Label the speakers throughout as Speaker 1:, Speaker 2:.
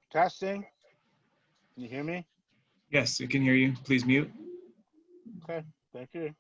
Speaker 1: Testing. Can you hear me?
Speaker 2: Yes, I can hear you. Please mute.
Speaker 1: Okay, thank you.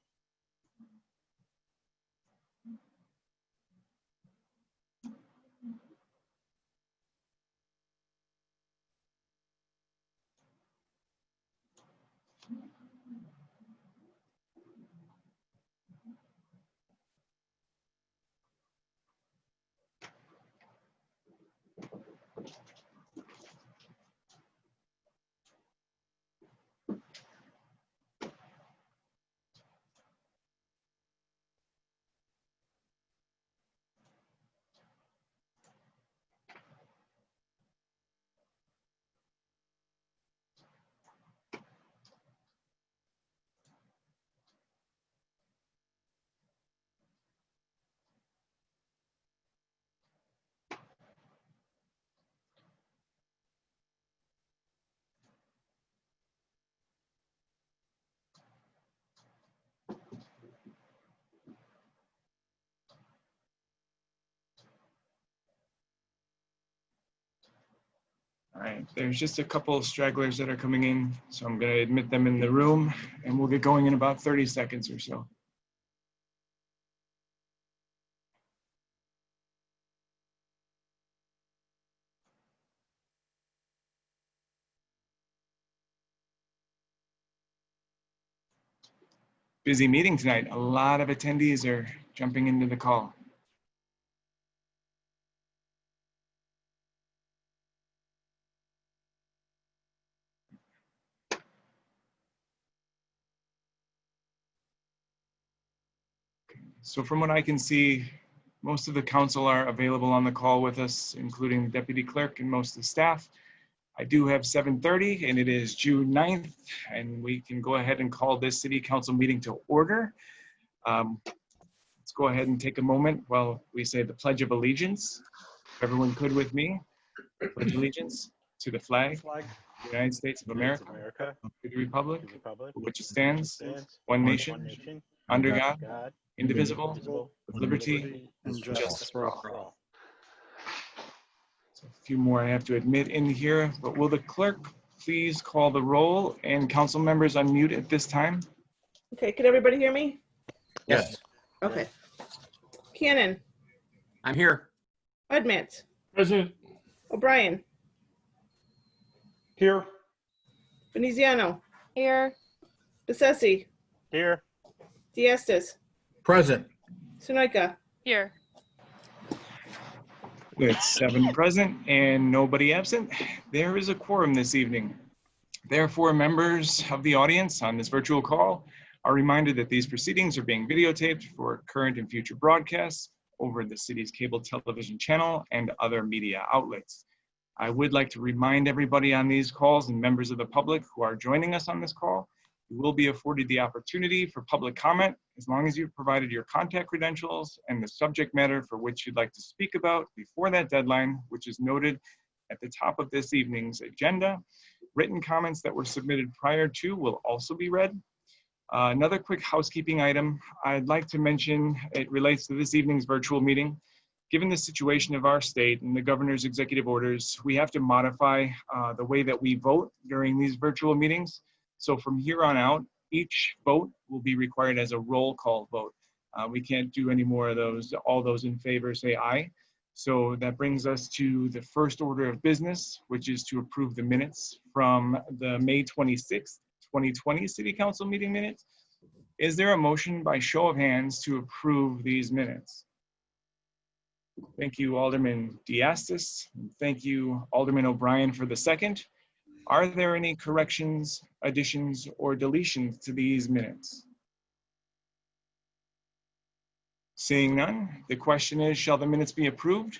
Speaker 2: All right, there's just a couple of stragglers that are coming in, so I'm going to admit them in the room, and we'll get going in about 30 seconds or so. Busy meeting tonight. A lot of attendees are jumping into the call. So from what I can see, most of the council are available on the call with us, including the deputy clerk and most of the staff. I do have 7:30 and it is June 9th, and we can go ahead and call this city council meeting to order. Let's go ahead and take a moment while we say the Pledge of Allegiance. If everyone could with me, pledge allegiance to the flag of the United States of America, to the republic for which it stands, one nation, under God, indivisible, with liberty and justice for all. So a few more I have to admit in here, but will the clerk please call the roll and council members unmute at this time?
Speaker 3: Okay, can everybody hear me?
Speaker 4: Yes.
Speaker 3: Okay. Cannon,
Speaker 4: I'm here.
Speaker 3: Udmit,
Speaker 5: Present.
Speaker 3: O'Brien,
Speaker 5: Here.
Speaker 3: Veneziano,
Speaker 6: Here.
Speaker 3: Bessesi,
Speaker 1: Here.
Speaker 3: Diastis,
Speaker 4: Present.
Speaker 3: Sunoika.
Speaker 6: Here.
Speaker 2: With 7 present and nobody absent, there is a quorum this evening. Therefore, members of the audience on this virtual call are reminded that these proceedings are being videotaped for current and future broadcasts over the city's cable television channel and other media outlets. I would like to remind everybody on these calls and members of the public who are joining us on this call, you will be afforded the opportunity for public comment as long as you've provided your contact credentials and the subject matter for which you'd like to speak about before that deadline, which is noted at the top of this evening's agenda. Written comments that were submitted prior to will also be read. Another quick housekeeping item I'd like to mention, it relates to this evening's virtual meeting. Given the situation of our state and the governor's executive orders, we have to modify the way that we vote during these virtual meetings. So from here on out, each vote will be required as a roll call vote. We can't do any more of those. All those in favor say aye. So that brings us to the first order of business, which is to approve the minutes from the May 26th, 2020 City Council meeting minutes. Is there a motion by show of hands to approve these minutes? Thank you, Alderman Diastis. Thank you, Alderman O'Brien, for the second. Are there any corrections, additions, or deletions to these minutes? Seeing none, the question is, shall the minutes be approved?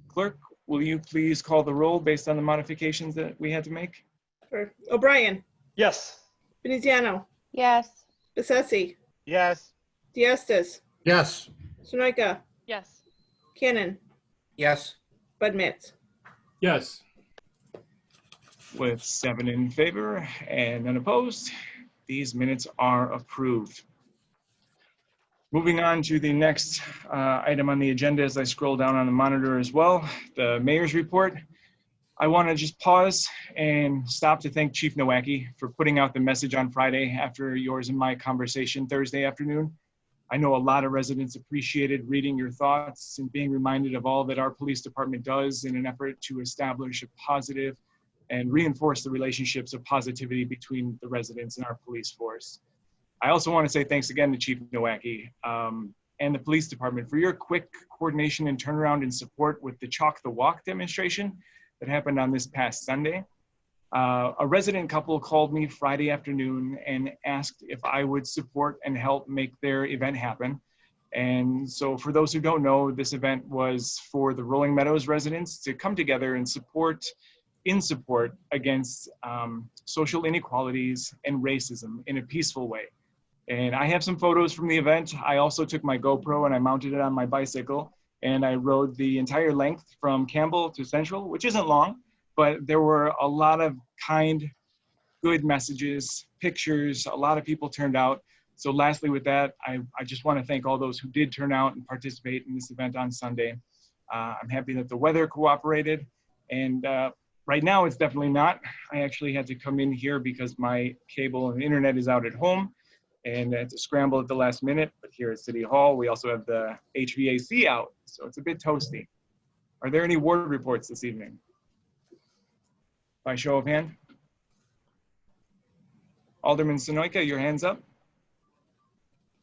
Speaker 2: Clerk, will you please call the roll based on the modifications that we had to make?
Speaker 3: Sure. O'Brien,
Speaker 5: Yes.
Speaker 3: Veneziano,
Speaker 6: Yes.
Speaker 3: Bessesi,
Speaker 1: Yes.
Speaker 3: Diastis,
Speaker 4: Yes.
Speaker 3: Sunoika,
Speaker 6: Yes.
Speaker 3: Cannon,
Speaker 4: Yes.
Speaker 3: Budmets.
Speaker 5: Yes.
Speaker 2: With 7 in favor and none opposed, these minutes are approved. Moving on to the next item on the agenda as I scroll down on the monitor as well, the mayor's report. I want to just pause and stop to thank Chief Nowacki for putting out the message on Friday after yours and my conversation Thursday afternoon. I know a lot of residents appreciated reading your thoughts and being reminded of all that our police department does in an effort to establish a positive and reinforce the relationships of positivity between the residents and our police force. I also want to say thanks again to Chief Nowacki and the police department for your quick coordination and turnaround and support with the Chalk the Walk demonstration that happened on this past Sunday. A resident couple called me Friday afternoon and asked if I would support and help make their event happen. And so for those who don't know, this event was for the Rolling Meadows residents to come together and support against social inequalities and racism in a peaceful way. And I have some photos from the event. I also took my GoPro and I mounted it on my bicycle and I rode the entire length from Campbell to Central, which isn't long, but there were a lot of kind, good messages, pictures, a lot of people turned out. So lastly with that, I just want to thank all those who did turn out and participate in this event on Sunday. I'm happy that the weather cooperated, and right now it's definitely not. I actually had to come in here because my cable and internet is out at home, and I had to scramble at the last minute. But here at City Hall, we also have the HVAC out, so it's a bit toasty. Are there any ward reports this evening? By show of hand. Alderman Sonoyka, your hand's up.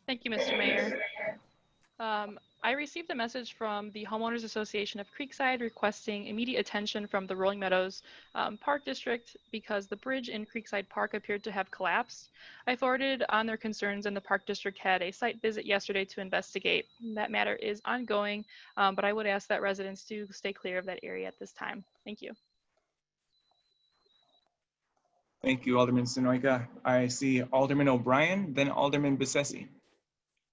Speaker 5: Thank you, Mr. Mayor. I received a message from the Homeowners Association of Creekside requesting immediate attention from the Rolling Meadows Park District because the bridge in Creekside Park appeared to have collapsed. I forwarded on their concerns and the Park District had a site visit yesterday to investigate. That matter is ongoing, but I would ask that residents to stay clear of that area at this time. Thank you.
Speaker 2: Thank you, Alderman Sonoyka. I see Alderman O'Brien, then Alderman Bessetti.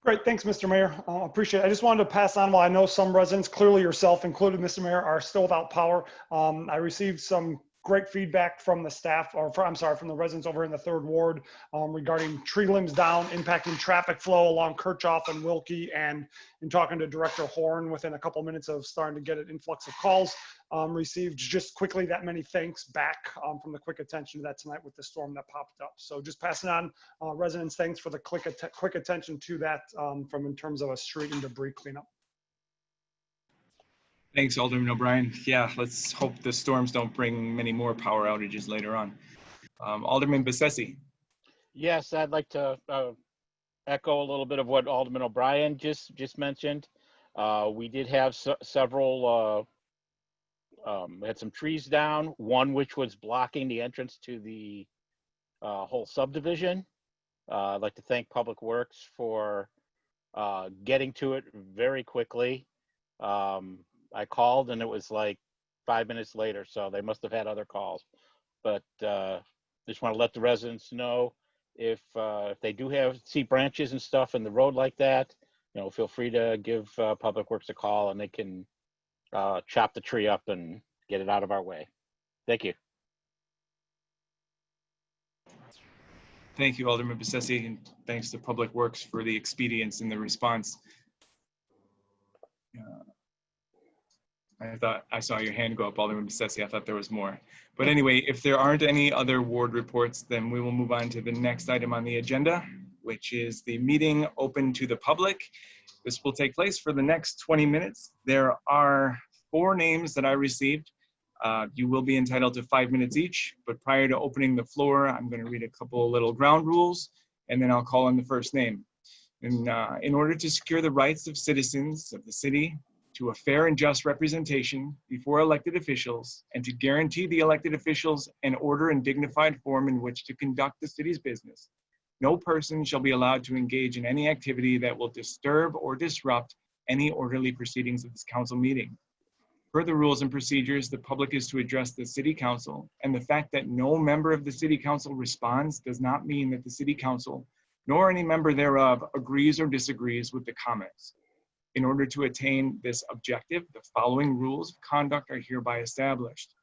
Speaker 6: Great, thanks, Mr. Mayor. Appreciate it. I just wanted to pass on, while I know some residents, clearly yourself included, Mr. Mayor, are still without power. I received some great feedback from the staff, from the residents over in the 3rd Ward regarding tree limbs down, impacting traffic flow along Kirchhoff and Wilkie, and in talking to Director Horn within a couple minutes of starting to get an influx of calls. Received just quickly that many thanks back from the quick attention to that tonight with the storm that popped up. So just passing on residents' thanks for the quick attention to that from in terms of a street and debris cleanup.
Speaker 2: Thanks, Alderman O'Brien. Yeah, let's hope the storms don't bring many more power outages later on. Alderman Bessetti.
Speaker 1: Yes, I'd like to echo a little bit of what Alderman O'Brien just mentioned. We did have several, we had some trees down, one which was blocking the entrance to the whole subdivision. I'd like to thank Public Works for getting to it very quickly. I called and it was like 5 minutes later, so they must have had other calls. But just want to let the residents know if they do see branches and stuff in the road like that, feel free to give Public Works a call and they can chop the tree up and get it out of our way. Thank you.
Speaker 2: Thank you, Alderman Bessetti, and thanks to Public Works for the expedience in the response. I thought I saw your hand go up, Alderman Bessetti. I thought there was more. But anyway, if there aren't any other ward reports, then we will move on to the next item on the agenda, which is the meeting open to the public. This will take place for the next 20 minutes. There are 4 names that I received. You will be entitled to 5 minutes each, but prior to opening the floor, I'm going to read a couple of little ground rules, and then I'll call on the first name. And in order to secure the rights of citizens of the city to a fair and just representation before elected officials, and to guarantee the elected officials an order and dignified form in which to conduct the city's business, no person shall be allowed to engage in any activity that will disturb or disrupt any orderly proceedings of this council meeting. Per the rules and procedures, the public is to address the city council, and the fact that no member of the city council responds does not mean that the city council, nor any member thereof, agrees or disagrees with the comments. In order to attain this objective, the following rules of conduct are hereby established.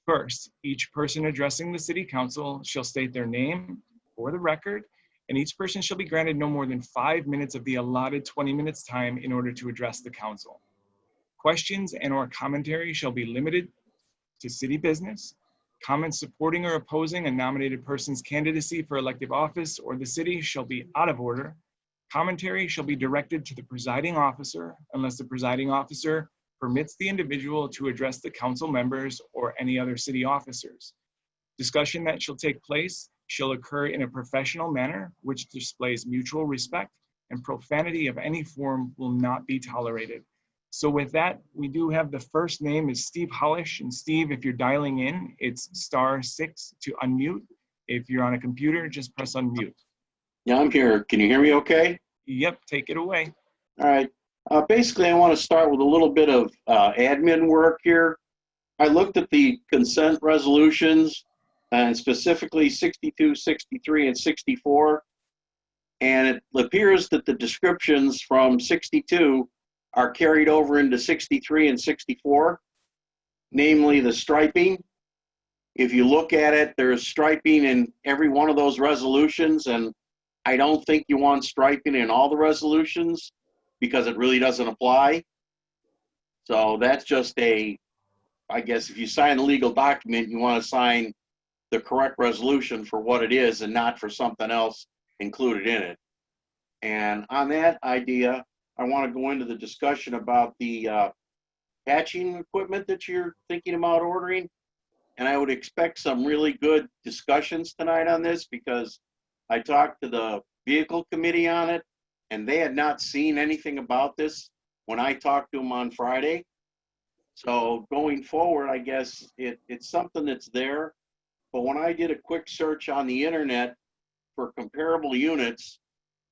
Speaker 2: First, each person addressing the city council shall state their name for the record, and each person shall be granted no more than 5 minutes of the allotted 20 minutes time in order to address the council. Questions and/or commentary shall be limited to city business. Comments supporting or opposing a nominated person's candidacy for elective office or the city shall be out of order. Commentary shall be directed to the presiding officer unless the presiding officer permits the individual to address the council members or any other city officers. Discussion that shall take place shall occur in a professional manner which displays mutual respect, and profanity of any form will not be tolerated. So with that, we do have the first name is Steve Hollish. And Steve, if you're dialing in, it's *6 to unmute. If you're on a computer, just press unmute.
Speaker 7: Yeah, I'm here. Can you hear me okay?
Speaker 2: Yep, take it away.
Speaker 7: All right. Basically, I want to start with a little bit of admin work here. I looked at the consent resolutions, and specifically 62, 63, and 64. And it appears that the descriptions from 62 are carried over into 63 and 64, namely the striping. If you look at it, there's striping in every one of those resolutions, and I don't think you want striping in all the resolutions because it really doesn't apply. So that's just I guess if you sign a legal document, you want to sign the correct resolution for what it is and not for something else included in it. And on that idea, I want to go into the discussion about the patching equipment that you're thinking about ordering. And I would expect some really good discussions tonight on this because I talked to the vehicle committee on it and they had not seen anything about this when I talked to them on Friday. So going forward, I guess it's something that's there. But when I did a quick search on the internet for comparable units,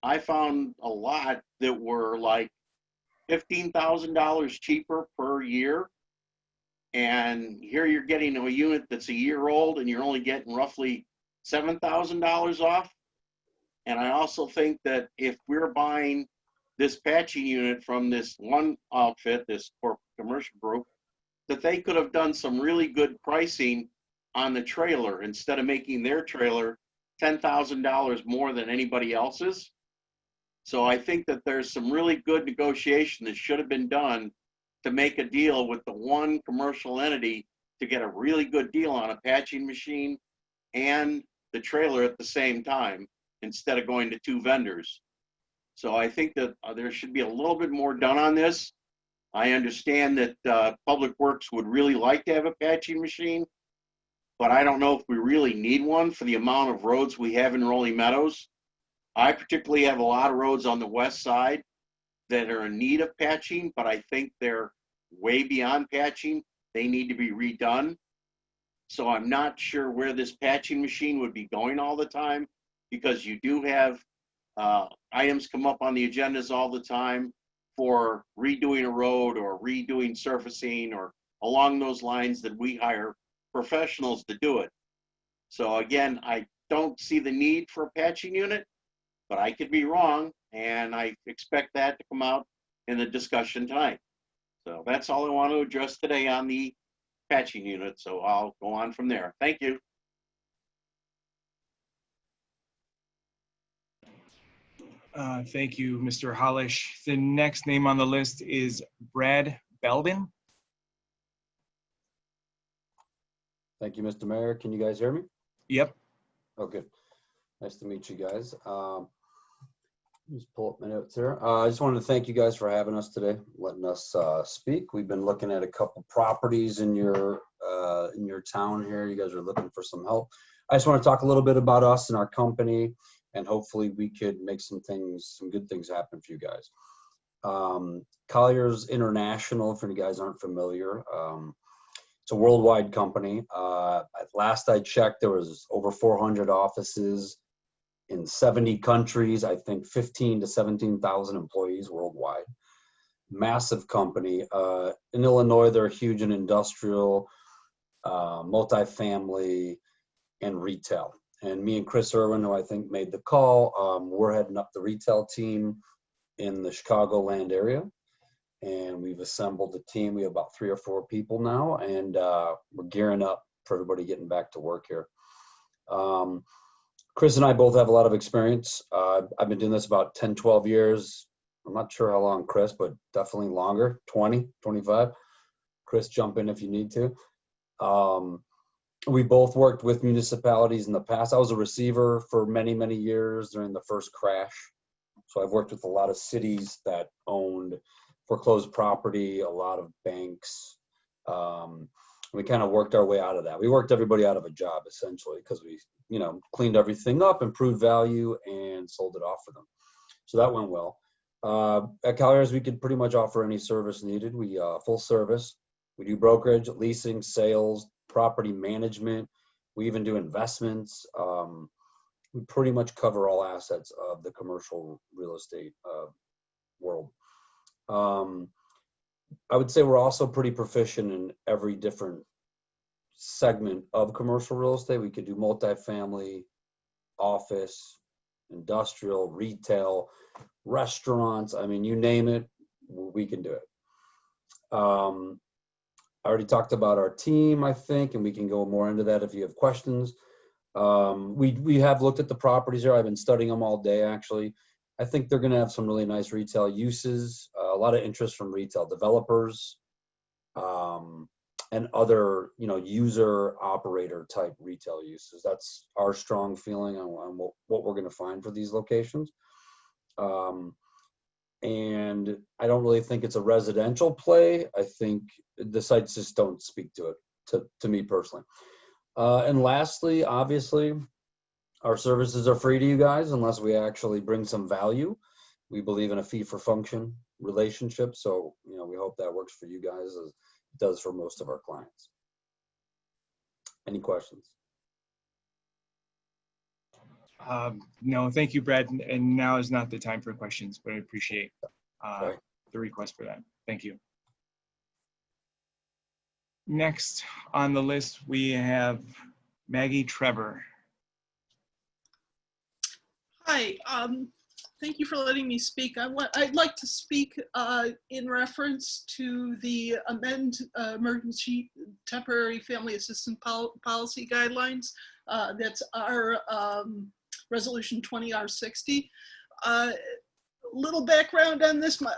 Speaker 7: I found a lot that were like $15,000 cheaper per year. And here you're getting a unit that's a year old and you're only getting roughly $7,000 off. And I also think that if we're buying this patching unit from this one outfit, this corporate commercial group, that they could have done some really good pricing on the trailer instead of making their trailer $10,000 more than anybody else's. So I think that there's some really good negotiation that should have been done to make a deal with the one commercial entity to get a really good deal on a patching machine and the trailer at the same time instead of going to two vendors. So I think that there should be a little bit more done on this. I understand that Public Works would really like to have a patching machine, but I don't know if we really need one for the amount of roads we have in Rolling Meadows. I particularly have a lot of roads on the west side that are in need of patching, but I think they're way beyond patching. They need to be redone. So I'm not sure where this patching machine would be going all the time, because you do have items come up on the agendas all the time for redoing a road or redoing surfacing or along those lines that we hire professionals to do it. So again, I don't see the need for a patching unit, but I could be wrong, and I expect that to come out in the discussion tonight. So that's all I want to address today on the patching unit. So I'll go on from there. Thank you.
Speaker 2: Thank you, Mr. Hollish. The next name on the list is Brad Belden.
Speaker 8: Thank you, Mr. Mayor. Can you guys hear me?
Speaker 2: Yep.
Speaker 8: Oh, good. Nice to meet you guys. Just pull up my notes here. I just wanted to thank you guys for having us today, letting us speak. We've been looking at a couple properties in your town here. You guys are looking for some help. I just want to talk a little bit about us and our company, and hopefully we could make some good things happen for you guys. Colliers International, if you guys aren't familiar, it's a worldwide company. Last I checked, there was over 400 offices in 70 countries, I think 15 to 17,000 employees worldwide. Massive company. In Illinois, they're huge in industrial, multifamily, and retail. And me and Chris Irwin, who I think made the call, we're heading up the retail team in the Chicagoland area. And we've assembled a team. We have about 3 or 4 people now, and we're gearing up for everybody getting back to work here. Chris and I both have a lot of experience. I've been doing this about 10, 12 years. I'm not sure how long, Chris, but definitely longer, 20, 25. Chris, jump in if you need to. We both worked with municipalities in the past. I was a receiver for many, many years during the first crash. So I've worked with a lot of cities that owned foreclosed property, a lot of banks. We kind of worked our way out of that. We worked everybody out of a job essentially because we, cleaned everything up, improved value, and sold it off for them. So that went well. At Colliers, we could pretty much offer any service needed. We full service. We do brokerage, leasing, sales, property management. We even do investments. We pretty much cover all assets of the commercial real estate world. I would say we're also pretty proficient in every different segment of commercial real estate. We could do multifamily, office, industrial, retail, restaurants. I mean, you name it, we can do it. I already talked about our team, I think, and we can go more into that if you have questions. We have looked at the properties here. I've been studying them all day, actually. I think they're going to have some really nice retail uses, a lot of interest from retail developers, and other, user operator type retail uses. That's our strong feeling on what we're going to find for these locations. And I don't really think it's a residential play. I think the sites just don't speak to it, to me personally. And lastly, obviously, our services are free to you guys unless we actually bring some value. We believe in a fee for function relationship. So, we hope that works for you guys as it does for most of our clients. Any questions?
Speaker 2: No, thank you, Brad. And now is not the time for questions, but I appreciate the request for that. Thank you. Next on the list, we have Maggie Trevor.
Speaker 9: Hi, thank you for letting me speak. I'd like to speak in reference to the emergency temporary family assistance policy guidelines. That's our resolution 20R60. Little background on this. My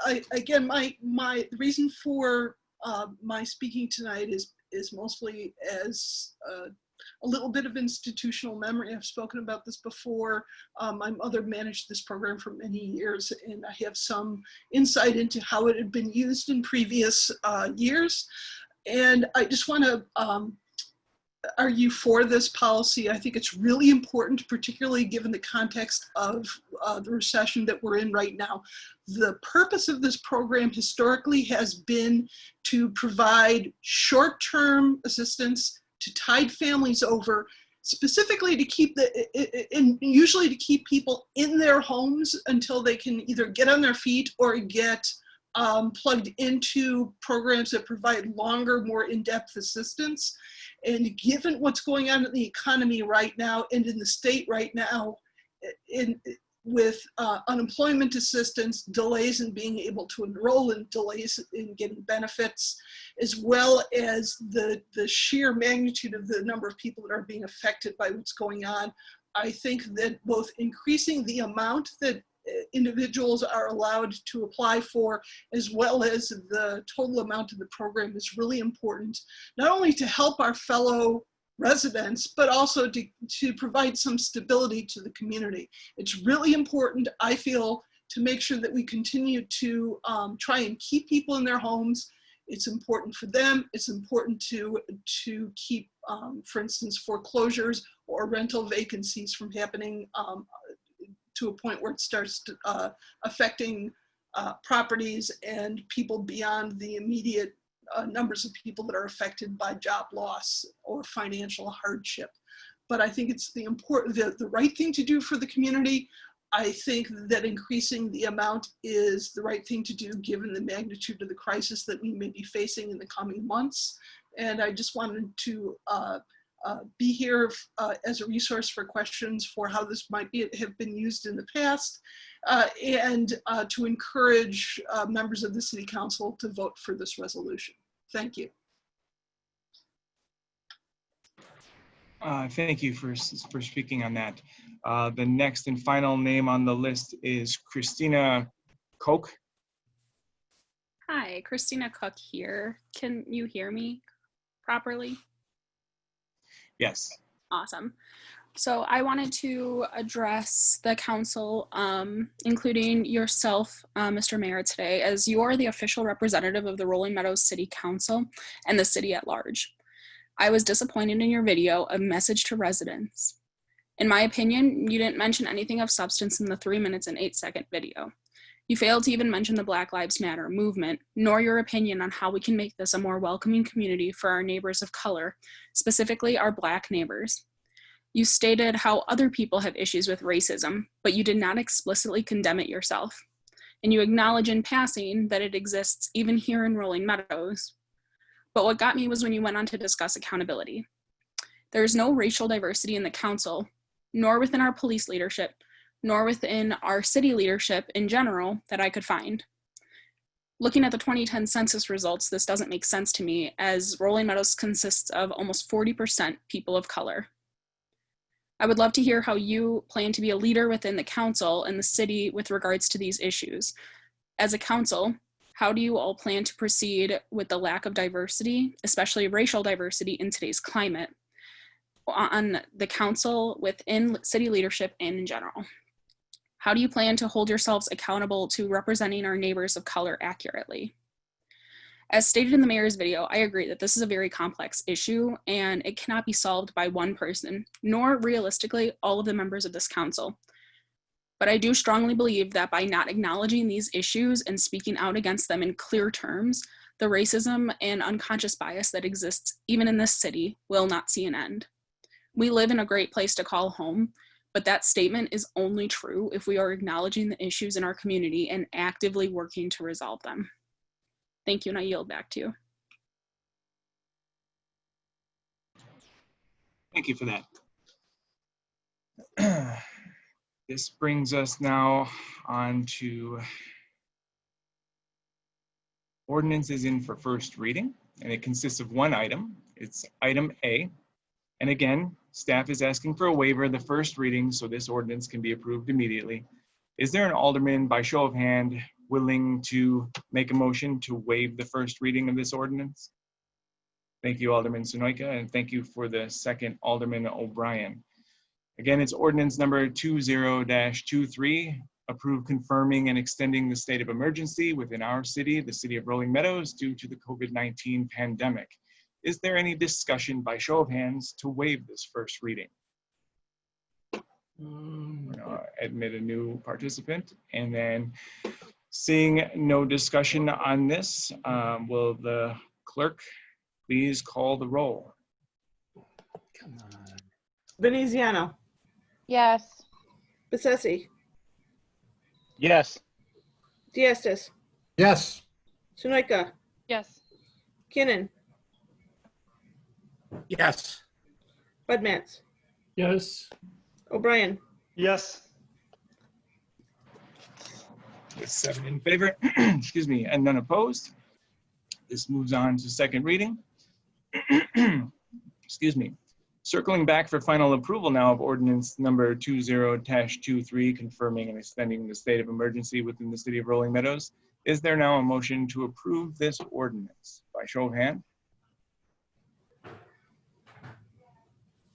Speaker 9: reason for my speaking tonight is mostly as a little bit of institutional memory. I've spoken about this before. My mother managed this program for many years, and I have some insight into how it had been used in previous years. And I just want to argue for this policy. I think it's really important, particularly given the context of the recession that we're in right now. The purpose of this program historically has been to provide short-term assistance to tide families over, specifically to keep usually to keep people in their homes until they can either get on their feet or get plugged into programs that provide longer, more in-depth assistance. And given what's going on in the economy right now and in the state right now, with unemployment assistance, delays in being able to enroll, and delays in getting benefits, as well as the sheer magnitude of the number of people that are being affected by what's going on, I think that both increasing the amount that individuals are allowed to apply for, as well as the total amount of the program, is really important, not only to help our fellow residents, but also to provide some stability to the community. It's really important, I feel, to make sure that we continue to try and keep people in their homes. It's important for them. It's important to keep, for instance, foreclosures or rental vacancies from happening to a point where it starts affecting properties and people beyond the immediate numbers of people that are affected by job loss or financial hardship. But I think it's the right thing to do for the community. I think that increasing the amount is the right thing to do given the magnitude of the crisis that we may be facing in the coming months. And I just wanted to be here as a resource for questions for how this might have been used in the past, and to encourage members of the City Council to vote for this resolution. Thank you.
Speaker 2: Thank you for speaking on that. The next and final name on the list is Christina Koch.
Speaker 10: Hi, Christina Koch here. Can you hear me properly?
Speaker 2: Yes.
Speaker 10: Awesome. So I wanted to address the council, including yourself, Mr. Mayor, today, as you are the official representative of the Rolling Meadows City Council and the city at large. I was disappointed in your video, A Message to Residents. In my opinion, you didn't mention anything of substance in the 3 minutes and 8-second video. You failed to even mention the Black Lives Matter movement, nor your opinion on how we can make this a more welcoming community for our neighbors of color, specifically our Black neighbors. You stated how other people have issues with racism, but you did not explicitly condemn it yourself. And you acknowledge in passing that it exists even here in Rolling Meadows. But what got me was when you went on to discuss accountability. There is no racial diversity in the council, nor within our police leadership, nor within our city leadership in general that I could find. Looking at the 2010 census results, this doesn't make sense to me, as Rolling Meadows consists of almost 40% people of color. I would love to hear how you plan to be a leader within the council and the city with regards to these issues. As a council, how do you all plan to proceed with the lack of diversity, especially racial diversity in today's climate, on the council, within city leadership, and in general? How do you plan to hold yourselves accountable to representing our neighbors of color accurately? As stated in the mayor's video, I agree that this is a very complex issue and it cannot be solved by one person, nor realistically all of the members of this council. But I do strongly believe that by not acknowledging these issues and speaking out against them in clear terms, the racism and unconscious bias that exists even in this city will not see an end. We live in a great place to call home, but that statement is only true if we are acknowledging the issues in our community and actively working to resolve them. Thank you, and I yield back to you.
Speaker 2: Thank you for that. This brings us now on to ordinances in for first reading, and it consists of one item. It's item A. And again, staff is asking for a waiver of the first reading so this ordinance can be approved immediately. Is there an alderman, by show of hand, willing to make a motion to waive the first reading of this ordinance? Thank you, Alderman Sunoika, and thank you for the second, Alderman O'Brien. Again, it's ordinance number 20-23, approved confirming and extending the state of emergency within our city, the city of Rolling Meadows, due to the COVID-19 pandemic. Is there any discussion by show of hands to waive this first reading? We're gonna admit a new participant, and then seeing no discussion on this, will the clerk please call the roll?
Speaker 4: Come on.
Speaker 3: Veneziano,
Speaker 11: Yes.
Speaker 3: Bessesi,
Speaker 1: Yes.
Speaker 3: Diastis,
Speaker 4: Yes.
Speaker 3: Sunoika,
Speaker 5: Yes.
Speaker 3: Kinnon,
Speaker 4: Yes.
Speaker 3: Budmats,
Speaker 4: Yes.
Speaker 3: O'Brien.
Speaker 6: Yes.
Speaker 2: With 7 in favor, excuse me, and none opposed. This moves on to second reading. Excuse me. Circling back for final approval now of ordinance number 20-23, confirming and extending the state of emergency within the city of Rolling Meadows. Is there now a motion to approve this ordinance? By show of hand.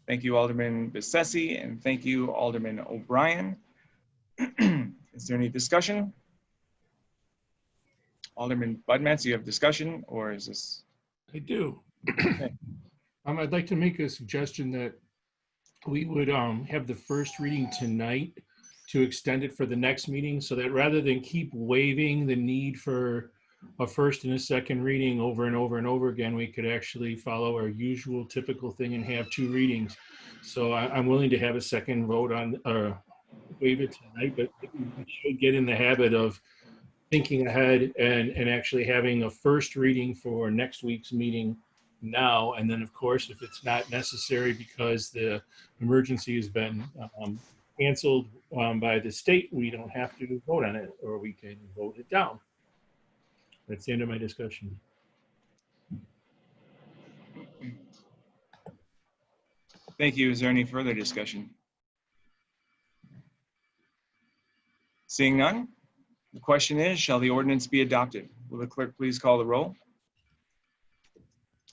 Speaker 2: Thank you, Alderman Bessesi, and thank you, Alderman O'Brien. Is there any discussion? Alderman Budmats, do you have discussion, or is this?
Speaker 12: I do.
Speaker 2: Okay.
Speaker 12: I'd like to make a suggestion that we would have the first reading tonight to extend it for the next meeting, so that rather than keep waiving the need for a first and a second reading over and over and over again, we could actually follow our usual typical thing and have 2 readings. So I'm willing to have a second vote on waive it tonight, but we should get in the habit of thinking ahead and actually having a first reading for next week's meeting now. And then, of course, if it's not necessary because the emergency has been canceled by the state, we don't have to vote on it, or we can vote it down. That's the end of my discussion.
Speaker 2: Thank you. Is there any further discussion? Seeing none, the question is, shall the ordinance be adopted? Will the clerk please call the roll?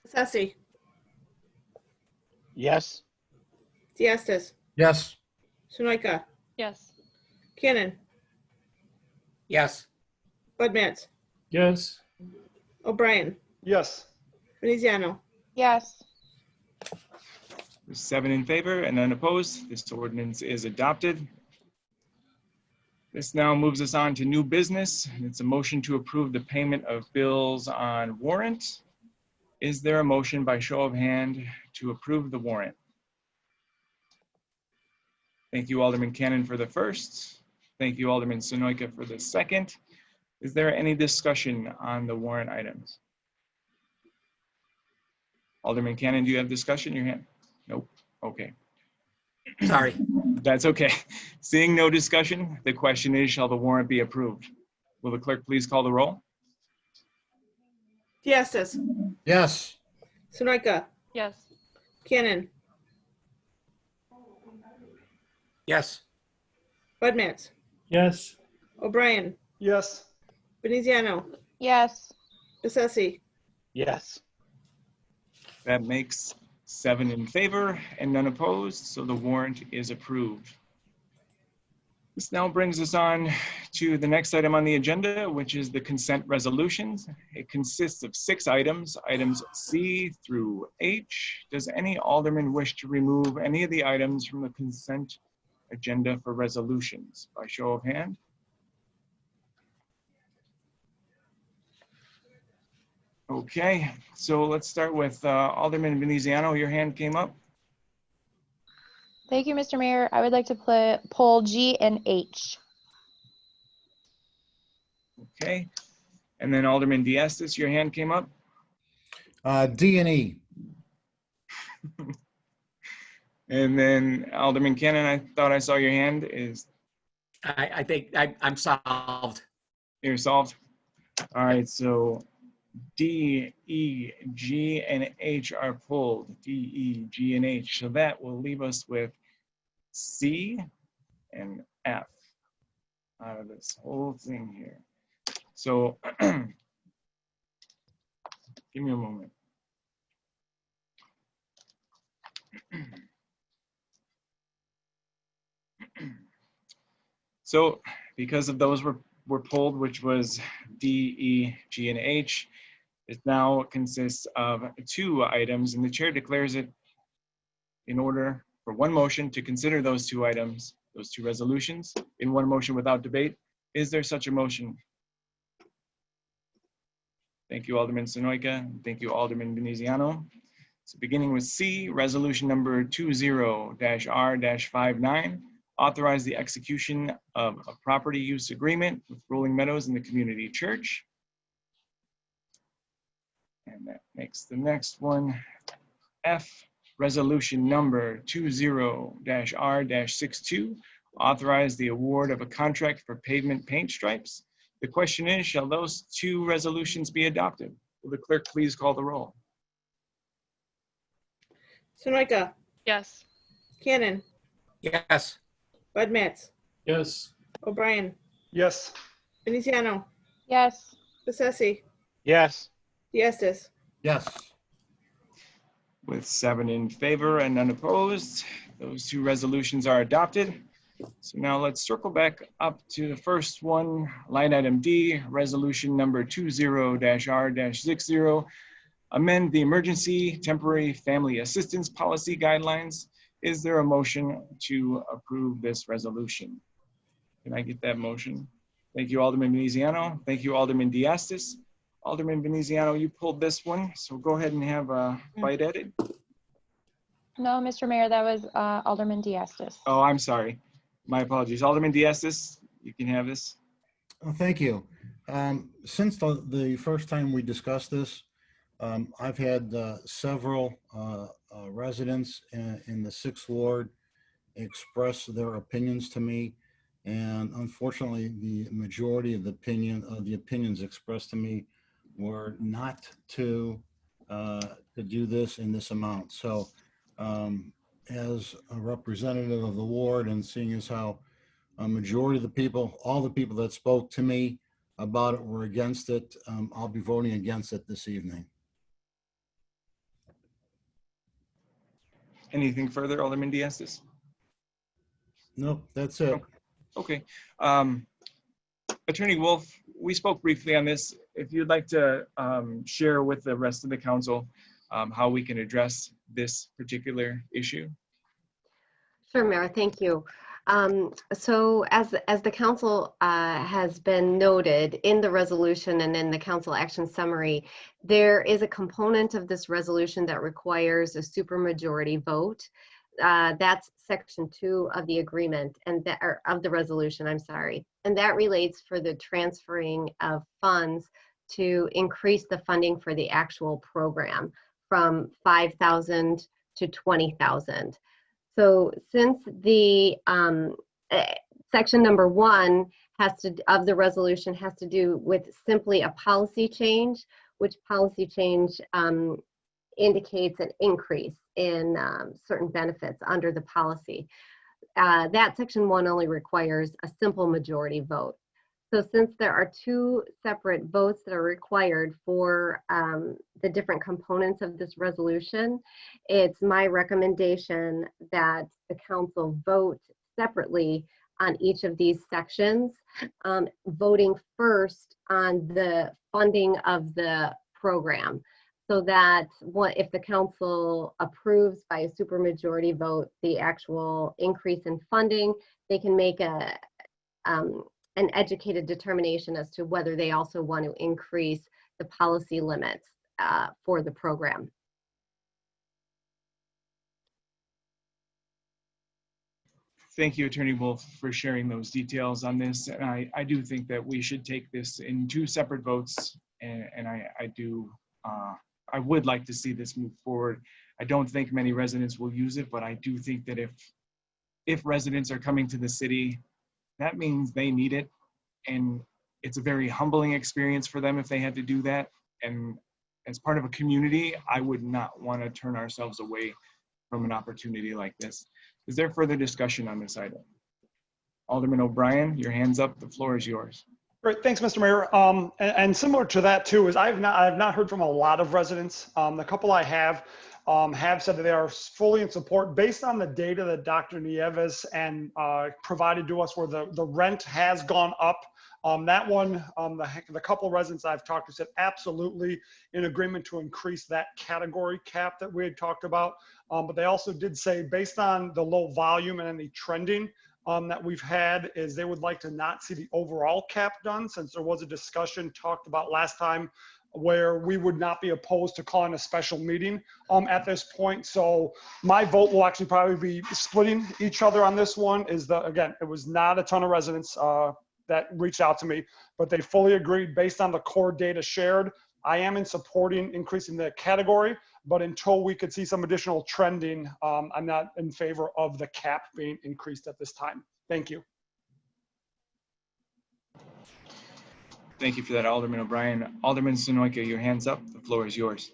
Speaker 3: Bessesi,
Speaker 1: Yes.
Speaker 3: Diastis,
Speaker 4: Yes.
Speaker 3: Sunoika,
Speaker 5: Yes.
Speaker 3: Cannon,
Speaker 4: Yes.
Speaker 3: Bud Matts,
Speaker 12: Yes.
Speaker 3: O'Brien,
Speaker 6: Yes.
Speaker 3: Veneziano,
Speaker 11: Yes.
Speaker 2: There's 7 in favor and none opposed. This ordinance is adopted. This now moves us on to new business. It's a motion to approve the payment of bills on warrant. Is there a motion by show of hand to approve the warrant? Thank you, Alderman Cannon, for the first. Thank you, Alderman Sonoyka, for the second. Is there any discussion on the warrant items? Alderman Cannon, do you have discussion? Your hand? Nope. Okay.
Speaker 4: Sorry.
Speaker 2: That's okay. Seeing no discussion, the question is, shall the warrant be approved? Will the clerk please call the roll?
Speaker 3: Diastis,
Speaker 4: Yes.
Speaker 3: Sunoika,
Speaker 5: Yes.
Speaker 3: Cannon,
Speaker 4: Yes.
Speaker 3: Bud Matts,
Speaker 12: Yes.
Speaker 3: O'Brien,
Speaker 6: Yes.
Speaker 3: Veneziano,
Speaker 11: Yes.
Speaker 3: Bessesi,
Speaker 1: Yes.
Speaker 2: That makes 7 in favor and none opposed, so the warrant is approved. This now brings us on to the next item on the agenda, which is the consent resolutions. It consists of 6 items, items C through H. Does any alderman wish to remove any of the items from the consent agenda for resolutions? By show of hand. Okay, so let's start with Alderman Veneziano. Your hand came up.
Speaker 11: Thank you, Mr. Mayor. I would like to pull G and H.
Speaker 2: Okay, and then Alderman Diastis, your hand came up.
Speaker 4: D and E.
Speaker 2: And then Alderman Cannon, I thought I saw your hand. Is
Speaker 4: I think I'm solved.
Speaker 2: you're solved? All right, so D, E, G, and H are pulled. D, E, G, and H. So that will leave us with C and F out of this whole thing here. So give me a moment. So because of those were pulled, which was D, E, G, and H, it now consists of 2 items, and the chair declares it in order for one motion to consider those 2 items, those 2 resolutions, in one motion without debate. Is there such a motion? Thank you, Alderman Sonoyka. Thank you, Alderman Veneziano. So beginning with C, resolution number 20-R-59, authorize the execution of a property use agreement with Rolling Meadows and the Community Church. And that makes the next one F, resolution number 20-R-62, authorize the award of a contract for pavement paint stripes. The question is, shall those 2 resolutions be adopted? Will the clerk please call the roll?
Speaker 3: Sunoika,
Speaker 5: Yes.
Speaker 3: Cannon,
Speaker 4: Yes.
Speaker 3: Bud Matts,
Speaker 12: Yes.
Speaker 3: O'Brien,
Speaker 6: Yes.
Speaker 3: Veneziano,
Speaker 11: Yes.
Speaker 3: Bessesi,
Speaker 1: Yes.
Speaker 3: Diastis,
Speaker 4: Yes.
Speaker 2: With 7 in favor and none opposed, those 2 resolutions are adopted. So now let's circle back up to the first one, line item D, resolution number 20-R-60, amend the emergency temporary family assistance policy guidelines. Is there a motion to approve this resolution? Can I get that motion? Thank you, Alderman Veneziano. Thank you, Alderman Diastis. Alderman Veneziano, you pulled this one, so go ahead and have a bite at it.
Speaker 11: No, Mr. Mayor, that was Alderman Diastis.
Speaker 2: Oh, I'm sorry. My apologies. Alderman Diastis, you can have this.
Speaker 13: Thank you. Since the first time we discussed this, I've had several residents in the 6th Ward express their opinions to me. And unfortunately, the majority of the opinions expressed to me were not to do this in this amount. So as a representative of the ward, and seeing as how a majority of the people, all the people that spoke to me about it were against it, I'll be voting against it this evening.
Speaker 2: Anything further, Alderman Diastis?
Speaker 13: Nope, that's it.
Speaker 2: Okay. Attorney Wolf, we spoke briefly on this. If you'd like to share with the rest of the council how we can address this particular issue.
Speaker 14: Sure, Mayor, thank you. So as the council has been noted in the resolution and in the council action summary, there is a component of this resolution that requires a supermajority vote. That's section 2 of the agreement and that, or of the resolution, I'm sorry. And that relates for the transferring of funds to increase the funding for the actual program from 5,000 to 20,000. So since the section number 1 of the resolution has to do with simply a policy change, which policy change indicates an increase in certain benefits under the policy. That section 1 only requires a simple majority vote. So since there are 2 separate votes that are required for the different components of this resolution, it's my recommendation that the council vote separately on each of these sections, voting first on the funding of the program, so that if the council approves by a supermajority vote the actual increase in funding, they can make an educated determination as to whether they also want to increase the policy limits for the program.
Speaker 2: Thank you, Attorney Wolf, for sharing those details on this. And I do think that we should take this in 2 separate votes. And I would like to see this move forward. I don't think many residents will use it, but I do think that if residents are coming to the city, that means they need it. And it's a very humbling experience for them if they had to do that. And as part of a community, I would not want to turn ourselves away from an opportunity like this. Is there further discussion on this item? Alderman O'Brien, your hand's up. The floor is yours.
Speaker 6: Great, thanks, Mr. Mayor. And similar to that too, is I have not heard from a lot of residents. The couple I have said that they are fully in support based on the data that Dr. Nieves and provided to us, where the rent has gone up. That one, the couple of residents I've talked to said absolutely in agreement to increase that category cap that we had talked about. But they also did say, based on the low volume and any trending that we've had, is they would like to not see the overall cap done, since there was a discussion talked about last time where we would not be opposed to calling a special meeting at this point. So my vote will actually probably be splitting each other on this one. Again, it was not a ton of residents that reached out to me, but they fully agreed based on the core data shared. I am in supporting increasing the category, but until we could see some additional trending, I'm not in favor of the cap being increased at this time. Thank you.
Speaker 2: Thank you for that, Alderman O'Brien. Alderman Sonoyka, your hand's up. The floor is yours.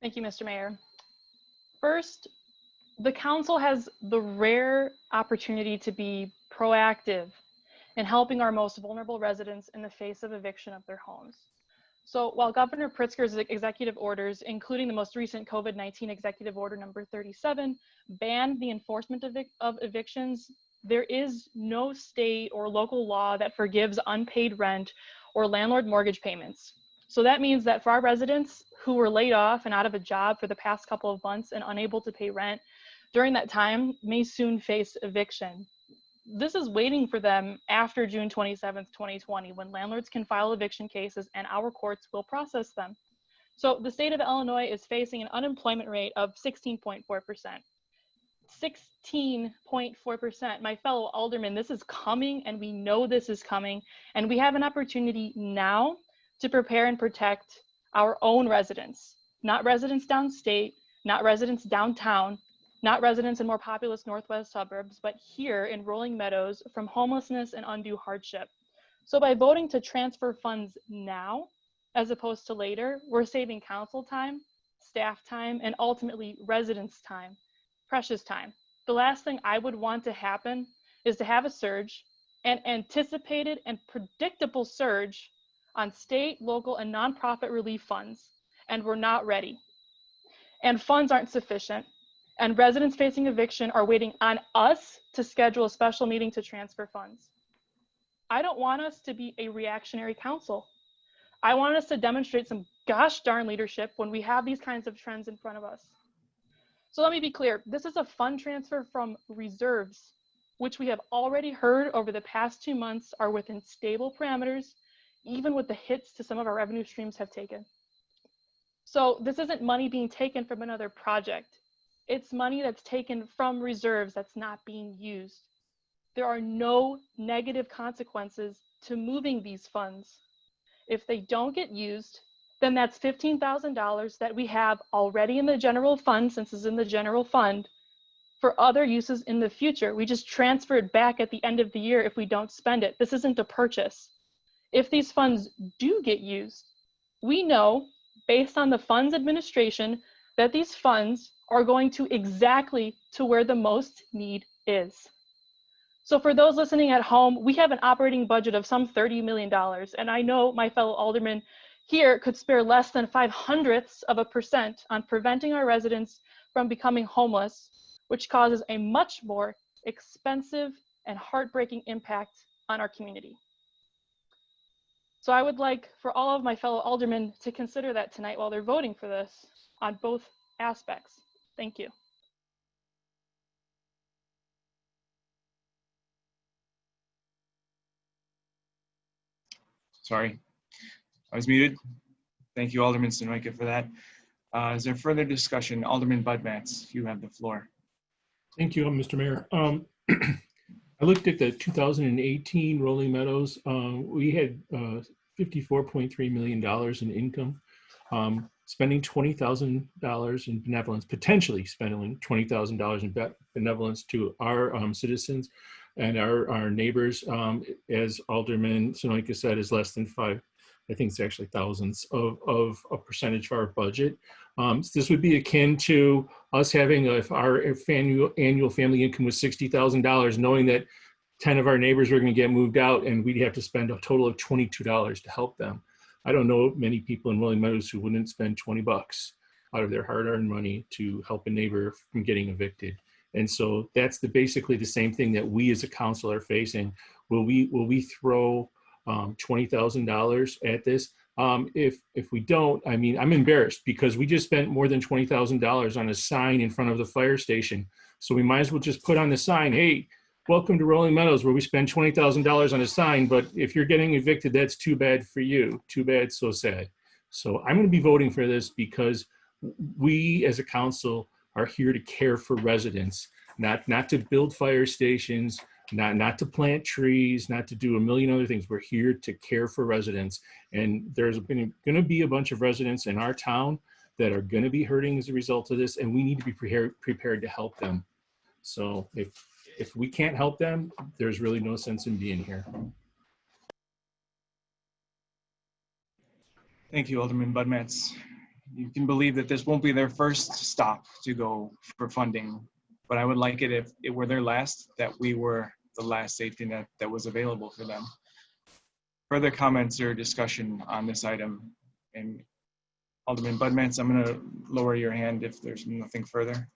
Speaker 5: Thank you, Mr. Mayor. First, the council has the rare opportunity to be proactive in helping our most vulnerable residents in the face of eviction of their homes. So while Governor Pritzker's executive orders, including the most recent COVID-19 executive order number 37, banned the enforcement of evictions, there is no state or local law that forgives unpaid rent or landlord mortgage payments. So that means that for our residents who were laid off and out of a job for the past couple of months and unable to pay rent during that time may soon face eviction. This is waiting for them after June 27th, 2020, when landlords can file eviction cases and our courts will process them. So the state of Illinois is facing an unemployment rate of 16.4%. 16.4%. My fellow aldermen, this is coming, and we know this is coming, and we have an opportunity now to prepare and protect our own residents, not residents downstate, not residents downtown, not residents in more populous northwest suburbs, but here in Rolling Meadows from homelessness and undue hardship. So by voting to transfer funds now, as opposed to later, we're saving council time, staff time, and ultimately residents' time. precious time. The last thing I would want to happen is to have a surge, an anticipated and predictable surge on state, local, and nonprofit relief funds, and we're not ready. And funds aren't sufficient, and residents facing eviction are waiting on us to schedule a special meeting to transfer funds. I don't want us to be a reactionary council. I want us to demonstrate some gosh darn leadership when we have these kinds of trends in front of us. So let me be clear, this is a fund transfer from reserves, which we have already heard over the past 2 months are within stable parameters, even with the hits to some of our revenue streams have taken. So this isn't money being taken from another project. It's money that's taken from reserves that's not being used. There are no negative consequences to moving these funds. If they don't get used, then that's $15,000 that we have already in the general fund, since it's in the general fund, for other uses in the future. We just transfer it back at the end of the year if we don't spend it. This isn't a purchase. If these funds do get used, we know, based on the funds administration, that these funds are going to exactly to where the most need is. So for those listening at home, we have an operating budget of some $30 million. And I know my fellow aldermen here could spare less than 0.05% on preventing our residents from becoming homeless, which causes a much more expensive and heartbreaking impact on our community. So I would like for all of my fellow aldermen to consider that tonight while they're voting for this on both aspects. Thank you.
Speaker 2: Sorry, I was muted. Thank you, Alderman Sunoika, for that. Is there further discussion? Alderman Budmats, you have the floor.
Speaker 12: Thank you, Mr. Mayor. I looked at the 2018 Rolling Meadows. We had $54.3 million in income, spending $20,000 in benevolence, potentially spending $20,000 in benevolence to our citizens and our neighbors. As Alderman Sunoika said, is less than 5, I think it's actually thousands of a percentage of our budget. This would be akin to us having, if our annual family income was $60,000, knowing that 10 of our neighbors were going to get moved out and we'd have to spend a total of $22 to help them. I don't know many people in Rolling Meadows who wouldn't spend 20 bucks out of their hard-earned money to help a neighbor from getting evicted. And so that's basically the same thing that we as a council are facing. Will we throw $20,000 at this? If we don't, I mean, I'm embarrassed because we just spent more than $20,000 on a sign in front of the fire station. So we might as well just put on the sign, hey, welcome to Rolling Meadows, where we spend $20,000 on a sign, but if you're getting evicted, that's too bad for you. Too bad, so sad. So I'm going to be voting for this because we as a council are here to care for residents, not to build fire stations, not to plant trees, not to do a million other things. We're here to care for residents. And there's going to be a bunch of residents in our town that are going to be hurting as a result of this, and we need to be prepared to help them. So if we can't help them, there's really no sense in being here.
Speaker 2: Thank you, Alderman Budmats. You can believe that this won't be their first stop to go for funding, but I would like it if it were their last, that we were the last safety net that was available for them. Further comments or discussion on this item? And Alderman Budmats, I'm going to lower your hand if there's nothing further.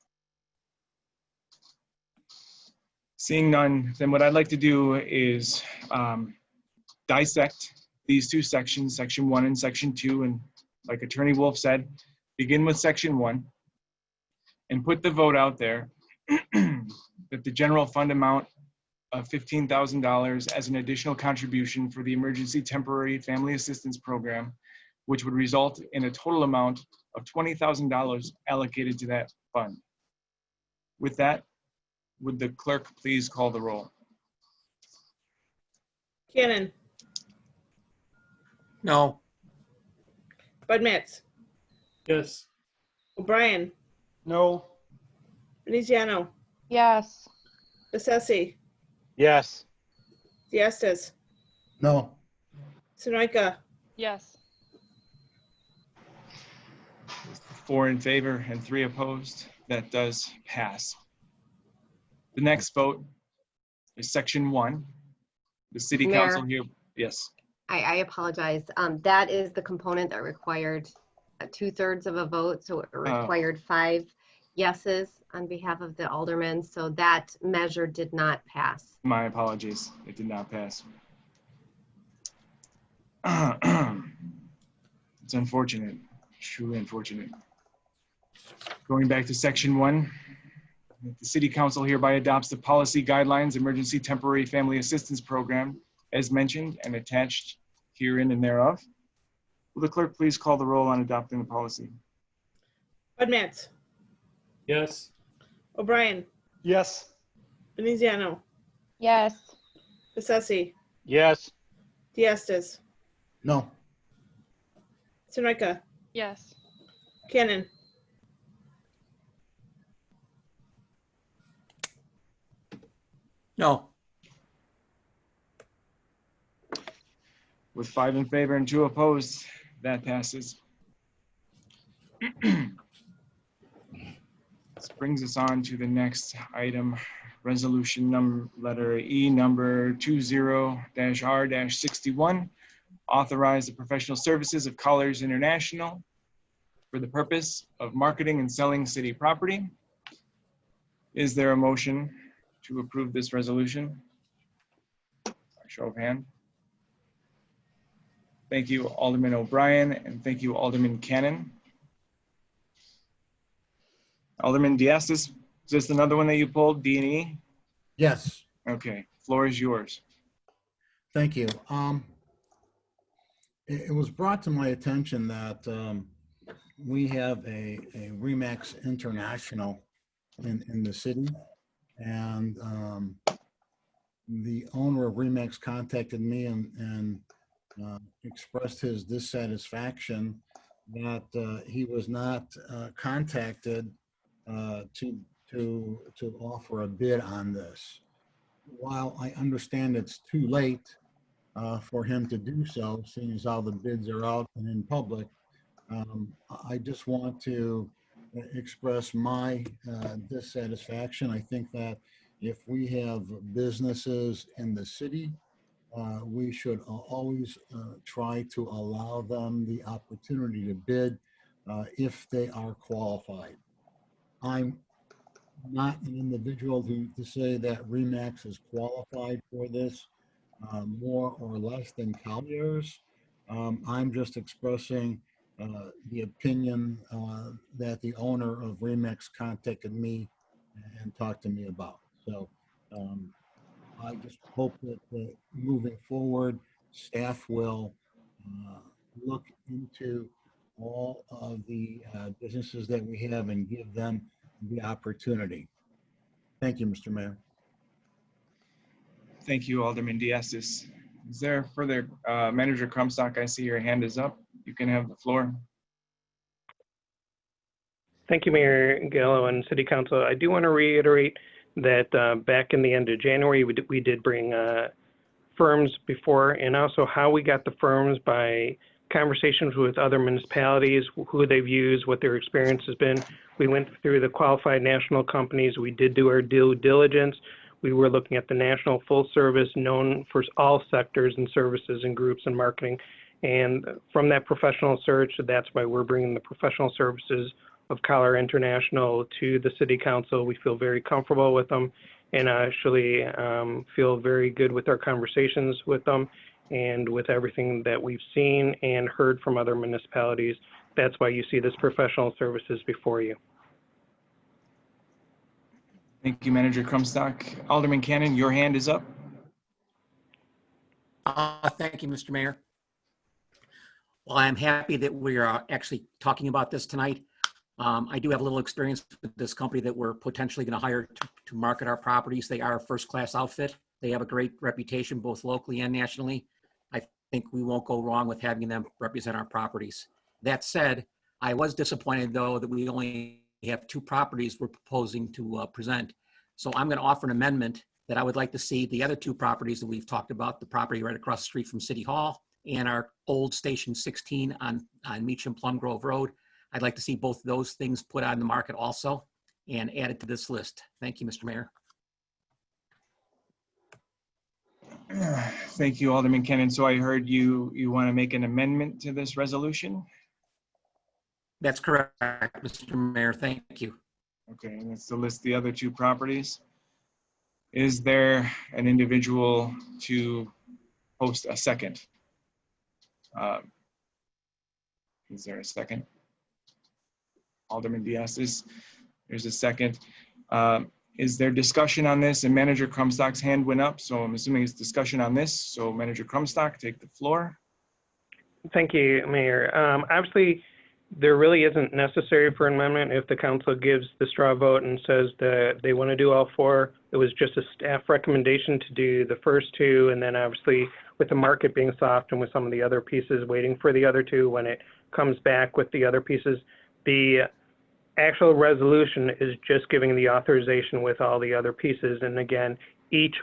Speaker 2: Seeing none, then what I'd like to do is dissect these two sections, section 1 and section 2, and like Attorney Wolf said, begin with section 1 and put the vote out there that the general fund amount of $15,000 as an additional contribution for the Emergency Temporary Family Assistance Program, which would result in a total amount of $20,000 allocated to that fund. With that, would the clerk please call the roll?
Speaker 3: Cannon.
Speaker 4: No.
Speaker 3: Budmats.
Speaker 12: Yes.
Speaker 3: O'Brien.
Speaker 6: No.
Speaker 3: Veneziano.
Speaker 11: Yes.
Speaker 3: Bessesi.
Speaker 1: Yes.
Speaker 3: Diastis.
Speaker 13: No.
Speaker 3: Sunoika.
Speaker 5: Yes.
Speaker 2: 4 in favor and 3 opposed. That does pass. The next vote is section 1. The city council here, yes.
Speaker 14: I apologize. That is the component that required 2/3 of a vote, so it required 5 yeses on behalf of the aldermen, so that measure did not pass.
Speaker 2: My apologies, it did not pass. It's unfortunate, truly unfortunate. Going back to section 1, the city council hereby adopts the policy guidelines emergency temporary family assistance program as mentioned and attached herein and thereof. Will the clerk please call the roll on adopting the policy?
Speaker 3: Budmats,
Speaker 12: Yes.
Speaker 3: O'Brien,
Speaker 6: Yes.
Speaker 3: Veneziano,
Speaker 11: Yes.
Speaker 3: Bessesi,
Speaker 1: Yes.
Speaker 3: Diastis,
Speaker 13: No.
Speaker 3: Sunoika,
Speaker 5: Yes.
Speaker 3: Cannon,
Speaker 4: No.
Speaker 2: With 5 in favor and 2 opposed, that passes. This brings us on to the next item, resolution letter E number 20-R-61, authorize the professional services of Colliers International for the purpose of marketing and selling city property. Is there a motion to approve this resolution? By show of hand. Thank you, Alderman O'Brien, and thank you, Alderman Cannon. Alderman Diastis, is this another one that you pulled, D&E?
Speaker 13: Yes.
Speaker 2: Okay, floor is yours.
Speaker 13: Thank you. It was brought to my attention that we have a Remax International in the city, and the owner of Remax contacted me and expressed his dissatisfaction that he was not contacted to offer a bid on this. While I understand it's too late for him to do so, seeing as how the bids are out and in public, I just want to express my dissatisfaction. I think that if we have businesses in the city, we should always try to allow them the opportunity to bid if they are qualified. I'm not an individual to say that Remax is qualified for this more or less than Colliers. I'm just expressing the opinion that the owner of Remax contacted me and talked to me about. So I just hope that moving forward, staff will look into all of the businesses that we have and give them the opportunity. Thank you, Mr. Mayor.
Speaker 2: Thank you, Alderman Diastis. Is there further, Manager Crumstock, I see your hand is up. You can have the floor.
Speaker 15: Thank you, Mayor Gallo and City Council. I do want to reiterate that back in the end of January, we did bring firms before, and also how we got the firms by conversations with other municipalities, who they've used, what their experience has been. We went through the qualified national companies. We did do our due diligence. We were looking at the national full service known for all sectors and services and groups and marketing. And from that professional search, that's why we're bringing the professional services of Colliers International to the City Council. We feel very comfortable with them and actually feel very good with our conversations with them and with everything that we've seen and heard from other municipalities. That's why you see this professional services before you.
Speaker 2: Thank you, Manager Crumstock. Alderman Cannon, your hand is up.
Speaker 4: Thank you, Mr. Mayor. Well, I'm happy that we are actually talking about this tonight. I do have a little experience with this company that we're potentially going to hire to market our properties. They are a first-class outfit. They have a great reputation both locally and nationally. I think we won't go wrong with having them represent our properties. That said, I was disappointed, though, that we only have 2 properties we're proposing to present. So I'm going to offer an amendment that I would like to see the other 2 properties that we've talked about, the property right across the street from City Hall and our old Station 16 on Meacham Plum Grove Road. I'd like to see both those things put on the market also. and add it to this list. Thank you, Mr. Mayor.
Speaker 2: Thank you, Alderman Cannon. So I heard you want to make an amendment to this resolution?
Speaker 4: That's correct, Mr. Mayor. Thank you.
Speaker 2: Okay, and let's list the other two properties. Is there an individual to post a second? Is there a second? Alderman Diastis, there's a second. Is there discussion on this? And Manager Crumstock's hand went up, so I'm assuming it's discussion on this. So Manager Crumstock, take the floor.
Speaker 15: Thank you, Mayor. Obviously, there really isn't necessary for amendment if the council gives the straw vote and says that they want to do all four. It was just a staff recommendation to do the first two, and then obviously with the market being soft and with some of the other pieces waiting for the other two, when it comes back with the other pieces, the actual resolution is just giving the authorization with all the other pieces. And again, each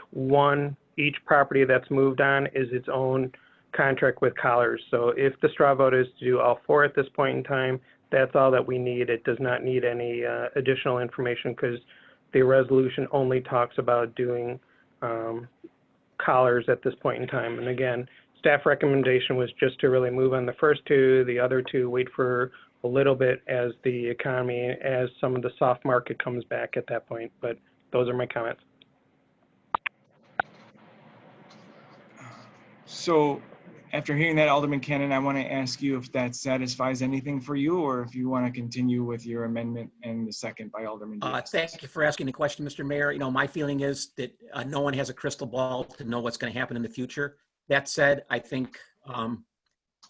Speaker 15: property that's moved on is its own contract with collars. So if the straw vote is to do all four at this point in time, that's all that we need. It does not need any additional information because the resolution only talks about doing collars at this point in time. And again, staff recommendation was just to really move on the first two, the other two wait for a little bit as the economy, as some of the soft market comes back at that point. But those are my comments.
Speaker 2: So after hearing that, Alderman Cannon, I want to ask you if that satisfies anything for you, or if you want to continue with your amendment and the second by Alderman Diaz.
Speaker 4: Thank you for asking the question, Mr. Mayor. You know, my feeling is that no one has a crystal ball to know what's going to happen in the future. That said, I think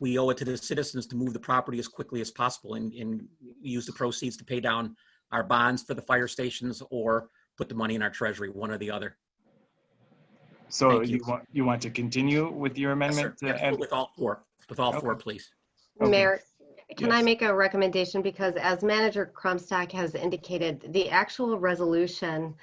Speaker 4: we owe it to the citizens to move the property as quickly as possible and use the proceeds to pay down our bonds for the fire stations or put the money in our treasury, one or the other.
Speaker 2: So you want to continue with your amendment?
Speaker 4: Yes, sir. With all four, please.
Speaker 2: Okay.
Speaker 14: Mayor, can I
Speaker 2: Yes.
Speaker 14: make a recommendation? Because as Manager Crumstock has indicated, the actual resolution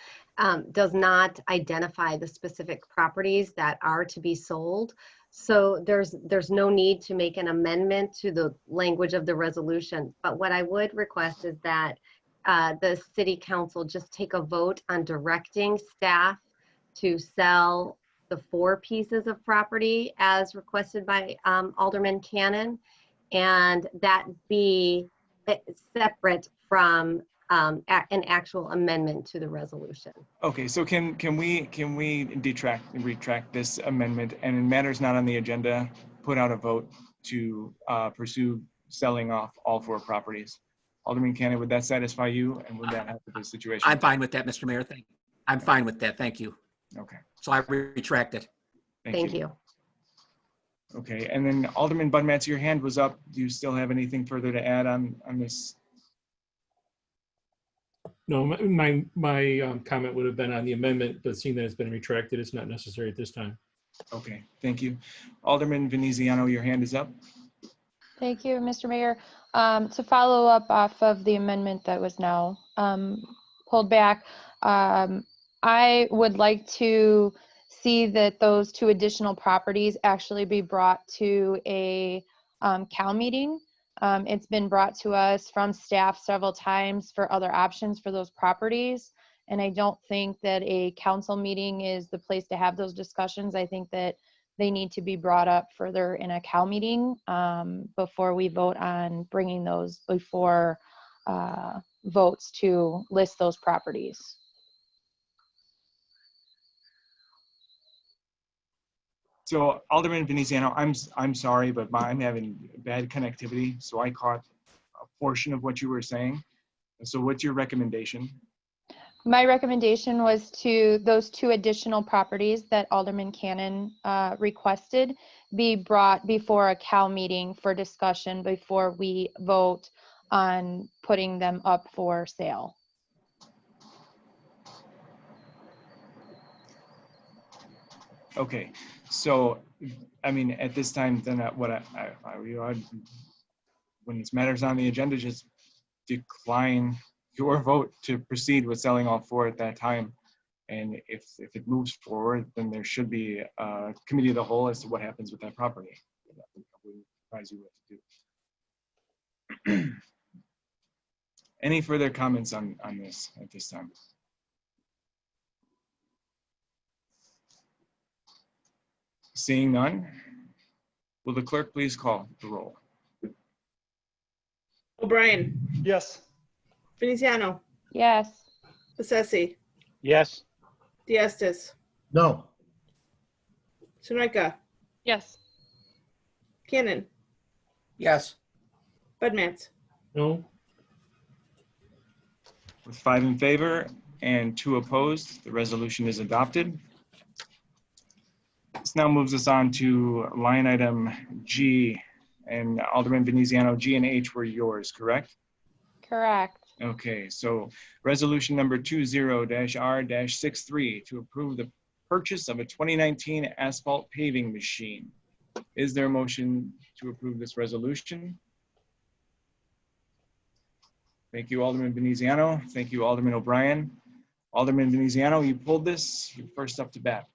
Speaker 14: does not identify the specific properties that are to be sold. So there's no need to make an amendment to the language of the resolution. But what I would request is that the city council just take a vote on directing staff to sell the 4 pieces of property as requested by Alderman Cannon, and that be separate from an actual amendment to the resolution.
Speaker 2: Okay, so can we retract this amendment, and in matters not on the agenda, put out a vote to pursue selling off all 4 properties? Alderman Cannon, would that satisfy you, and would that help with the situation?
Speaker 4: I'm fine with that, Mr. Mayor. I'm fine with that. Thank you.
Speaker 2: Okay.
Speaker 4: So I retract it.
Speaker 14: Thank you.
Speaker 2: Okay, and then Alderman Budmatz, your hand was up. Do you still have anything further to add on this?
Speaker 12: No, my comment would have been on the amendment, but seeing that it's been retracted, it's not necessary at this time.
Speaker 2: Okay, thank you. Alderman Veneziano, your hand is up.
Speaker 11: Thank you, Mr. Mayor. To follow up off of the amendment that was now pulled back, I would like to see that those 2 additional properties actually be brought to a CAL meeting. It's been brought to us from staff several times for other options for those properties. And I don't think that a council meeting is the place to have those discussions. I think that they need to be brought up further in a CAL meeting before we vote on bringing those before votes to list those properties.
Speaker 2: So Alderman Veneziano, I'm sorry, but I'm having bad connectivity, so I caught a portion of what you were saying. So what's your recommendation?
Speaker 11: My recommendation was to those 2 additional properties that Alderman Cannon requested be brought before a CAL meeting for discussion before we vote on putting them up for sale.
Speaker 2: Okay, so I mean, at this time, then when it's matters on the agenda, just decline your vote to proceed with selling all 4 at that time. And if it moves forward, then there should be a committee of the whole as to what happens with that property. I would advise you what to do. Any further comments on this at this time? Seeing none, will the clerk please call the roll?
Speaker 3: O'Brien,
Speaker 6: Yes.
Speaker 3: Veneziano,
Speaker 11: Yes.
Speaker 3: Bessesi,
Speaker 1: Yes.
Speaker 3: Diastis,
Speaker 13: No.
Speaker 3: Sunoika,
Speaker 5: Yes.
Speaker 3: Cannon,
Speaker 4: Yes.
Speaker 3: Budmats.
Speaker 12: No.
Speaker 2: With 5 in favor and 2 opposed, the resolution is adopted. This now moves us on to line item G, and Alderman Veneziano, G and H were yours, correct?
Speaker 11: Correct.
Speaker 2: Okay, so resolution number 20-R-63 to approve the purchase of a 2019 asphalt paving machine. Is there a motion to approve this resolution? Thank you, Alderman Veneziano. Thank you, Alderman O'Brien. Alderman Veneziano, you pulled this. You're first up to bat.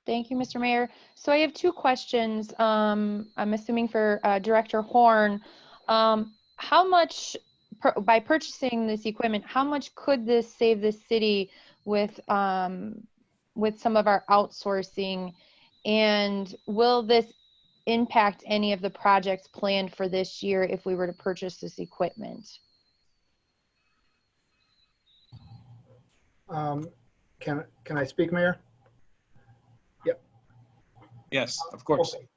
Speaker 11: Thank you, Mr. Mayor. So I have 2 questions. I'm assuming for Director Horn. How much, by purchasing this equipment, how much could this save the city with some of our outsourcing? And will this impact any of the projects planned for this year if we were to purchase this equipment?
Speaker 16: Can I speak, Mayor? Yep.
Speaker 2: Yes, of course.
Speaker 16: Okay.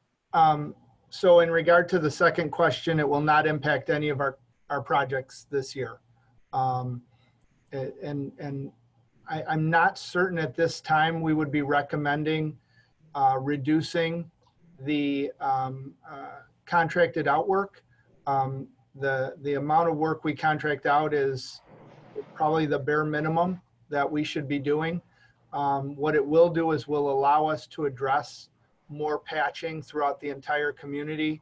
Speaker 16: So in regard to the second question, it will not impact any of our projects this year. I'm not certain at this time we would be recommending reducing the contracted out work. The amount of work we contract out is probably the bare minimum that we should be doing. What it will do is will allow us to address more patching throughout the entire community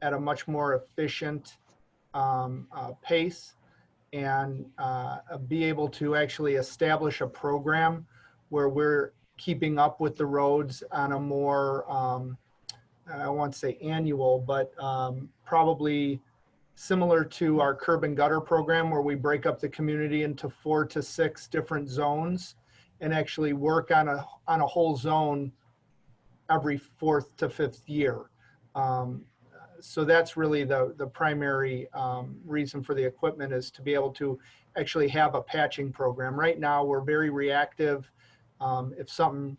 Speaker 16: at a much more efficient pace, and be able to actually establish a program where we're keeping up with the roads on a more, I won't say annual, but probably similar to our curb and gutter program, where we break up the community into 4 to 6 different zones and actually work on a whole zone every 4th to 5th year. So that's really the primary reason for the equipment, is to be able to actually have a patching program. Right now, we're very reactive. If something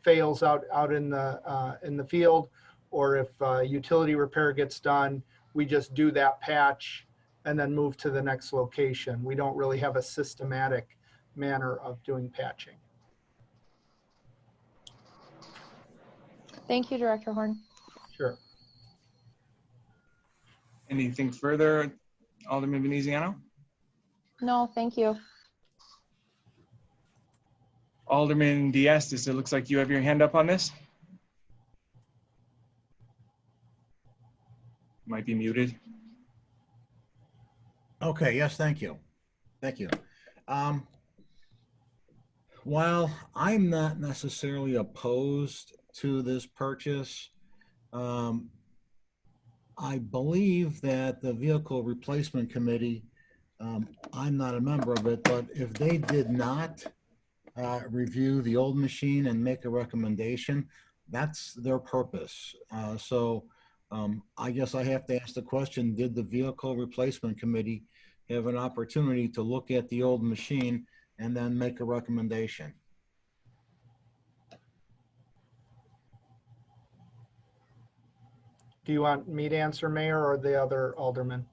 Speaker 16: fails out in the field, or if utility repair gets done, we just do that patch and then move to the next location. We don't really have a systematic manner of doing patching.
Speaker 11: Thank you, Director Horn.
Speaker 16: Sure.
Speaker 2: Anything further, Alderman Veneziano?
Speaker 11: No, thank you.
Speaker 2: Alderman Diastis, it looks like you have your hand up on this. Might be muted.
Speaker 13: Okay, yes, thank you. Thank you. While I'm not necessarily opposed to this purchase, I believe that the Vehicle Replacement Committee, I'm not a member of it, but if they did not review the old machine and make a recommendation, that's their purpose. I guess I have to ask the question, did the Vehicle Replacement Committee have an opportunity to look at the old machine and then make a recommendation?
Speaker 16: Do you want me to answer, Mayor, or the other alderman?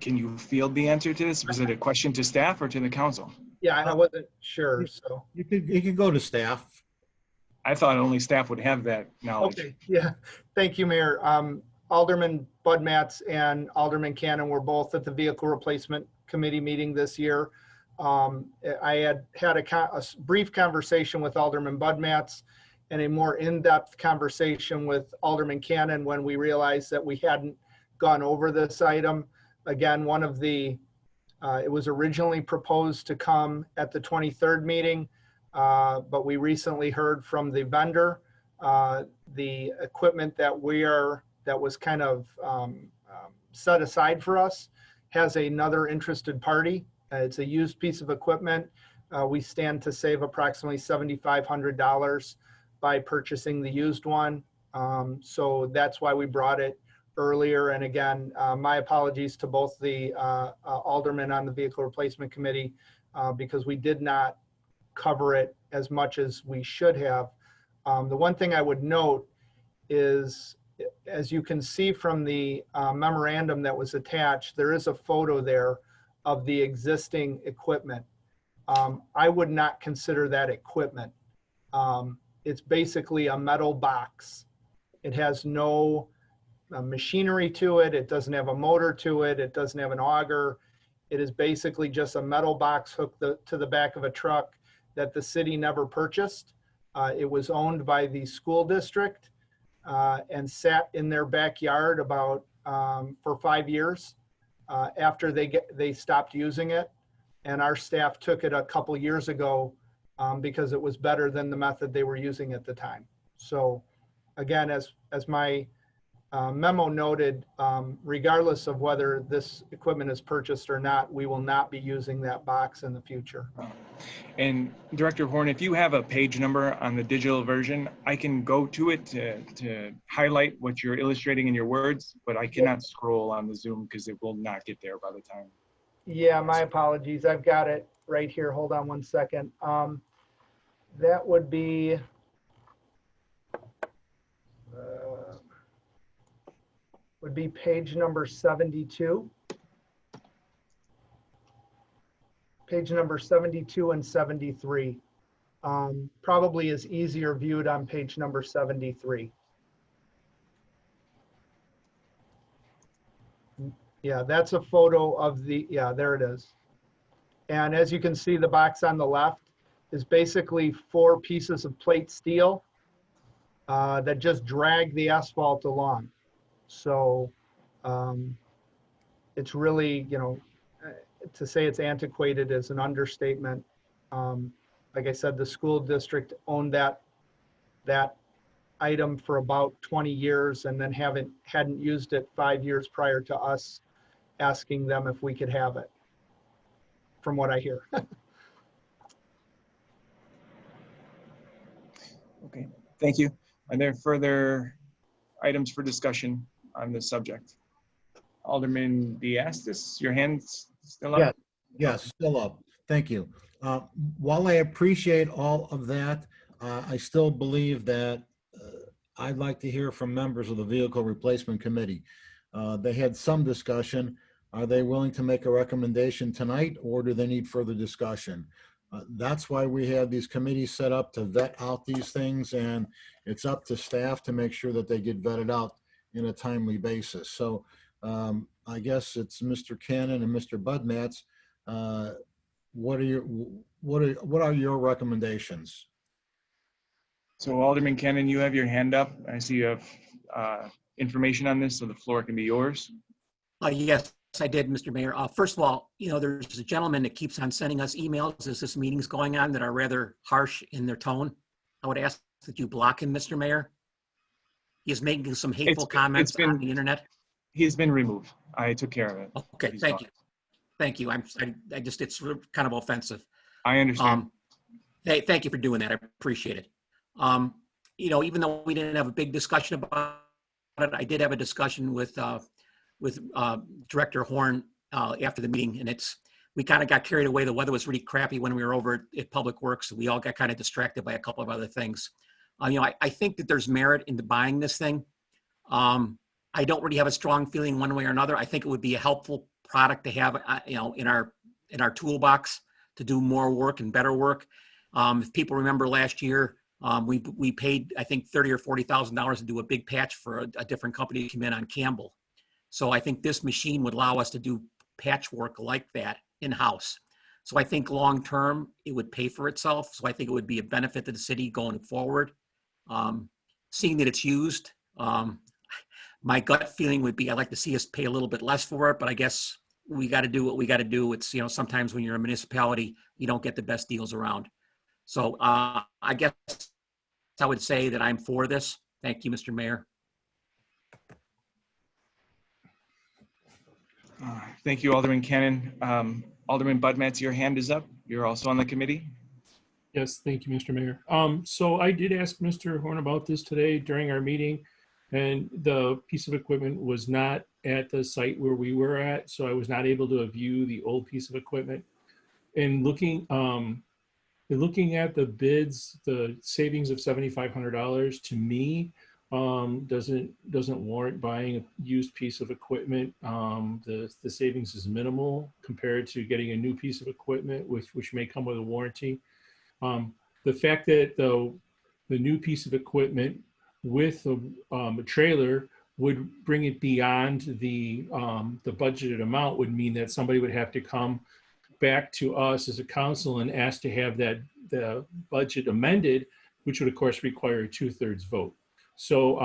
Speaker 2: Can you field the answer to this? Was it a question to staff or to the council?
Speaker 16: Yeah, I wasn't sure, so.
Speaker 13: You could go to staff.
Speaker 2: I thought only staff would have that knowledge.
Speaker 16: Okay, yeah, thank you, Mayor. Alderman Budmats and Alderman Cannon were both at the Vehicle Replacement Committee meeting this year. I had a brief conversation with Alderman Budmats and a more in-depth conversation with Alderman Cannon when we realized that we hadn't gone over this item. Again, it was originally proposed to come at the 23rd meeting, but we recently heard from the vendor, the equipment that was kind of set aside for us has another interested party. It's a used piece of equipment. We stand to save approximately $7,500 by purchasing the used one. So that's why we brought it earlier. And again, my apologies to both the aldermen on the Vehicle Replacement Committee because we did not cover it as much as we should have. The one thing I would note is, as you can see from the memorandum that was attached, there is a photo there of the existing equipment. I would not consider that equipment. It's basically a metal box. It has no machinery to it. It doesn't have a motor to it. It doesn't have an auger. It is basically just a metal box hooked to the back of a truck that the city never purchased. It was owned by the school district and sat in their backyard about for 5 years after they stopped using it. And our staff took it a couple years ago because it was better than the method they were using at the time. So again, as my memo noted, regardless of whether this equipment is purchased or not, we will not be using that box in the future.
Speaker 2: And Director Horn, if you have a page number on the digital version, I can go to it to highlight what you're illustrating in your words, but I cannot scroll on the Zoom because it will not get there by the time.
Speaker 16: Yeah, my apologies. I've got it right here. Hold on one second. That would be page number 72. Page number 72 and 73. Probably is easier viewed on page number 73. Yeah, that's a photo of yeah, there it is. And as you can see, the box on the left is basically 4 pieces of plate steel that just drag the asphalt along. So it's really, to say it's antiquated is an understatement. Like I said, the school district owned that item for about 20 years and then hadn't used it 5 years prior to us asking them if we could have it, from what I hear.
Speaker 2: Okay, thank you. Are there further items for discussion on this subject? Alderman Diastis, your hand's still up?
Speaker 13: Yeah, yes, still up. Thank you. While I appreciate all of that, I still believe that I'd like to hear from members of the Vehicle Replacement Committee. They had some discussion. Are they willing to make a recommendation tonight, or do they need further discussion? That's why we have these committees set up to vet out these things, and it's up to staff to make sure that they get vetted out in a timely basis. So I guess it's Mr. Cannon and Mr. Budmatz. What are your recommendations?
Speaker 2: So Alderman Cannon, you have your hand up. I see you have information on this, so the floor can be yours.
Speaker 4: Yes, I did, Mr. Mayor. First of all, there's a gentleman that keeps on sending us emails as this meeting's going on that are rather harsh in their tone. I would ask that you block him, Mr. Mayor. He is making some hateful comments on the internet.
Speaker 2: He's been removed. I took care of it.
Speaker 4: Okay, thank you. Thank you. I just, it's kind of offensive.
Speaker 2: I understand.
Speaker 4: Hey, thank you for doing that. I appreciate it. Even though we didn't have a big discussion about it, I did have a discussion with Director Horn after the meeting, and we kind of got carried away. The weather was really crappy when we were over at Public Works. So we all got kind of distracted by a couple of other things. I think that there's merit into buying this thing. I don't really have a strong feeling one way or another. I think it would be a helpful product to have, in our toolbox to do more work and better work. If people remember last year, we paid, I think, $30,000 or $40,000 to do a big patch for a different company to come in on Campbell. So I think this machine would allow us to do patchwork like that in-house. So I think long-term, it would pay for itself. So I think it would be a benefit to the city going forward. Seeing that it's used, my gut feeling would be I'd like to see us pay a little bit less for it, but I guess we got to do what we got to do. It's, sometimes when you're a municipality, you don't get the best deals around. So I guess I would say that I'm for this. Thank you, Mr. Mayor.
Speaker 2: Thank you, Alderman Cannon. Alderman Budmetz, your hand is up. You're also on the committee.
Speaker 12: Yes, thank you, Mr. Mayor. So I did ask Mr. Horn about this today during our meeting, and the piece of equipment was not at the site where we were at, so I was not able to view the old piece of equipment. And looking at the bids, the savings of $7,500 to me doesn't warrant buying a used piece of equipment. The savings is minimal compared to getting a new piece of equipment, which may come with a warranty. The fact that the new piece of equipment with a trailer would bring it beyond the budgeted amount would mean that somebody would have to come back to us as a council and ask to have the budget amended, which would of course require a 2/3 vote. So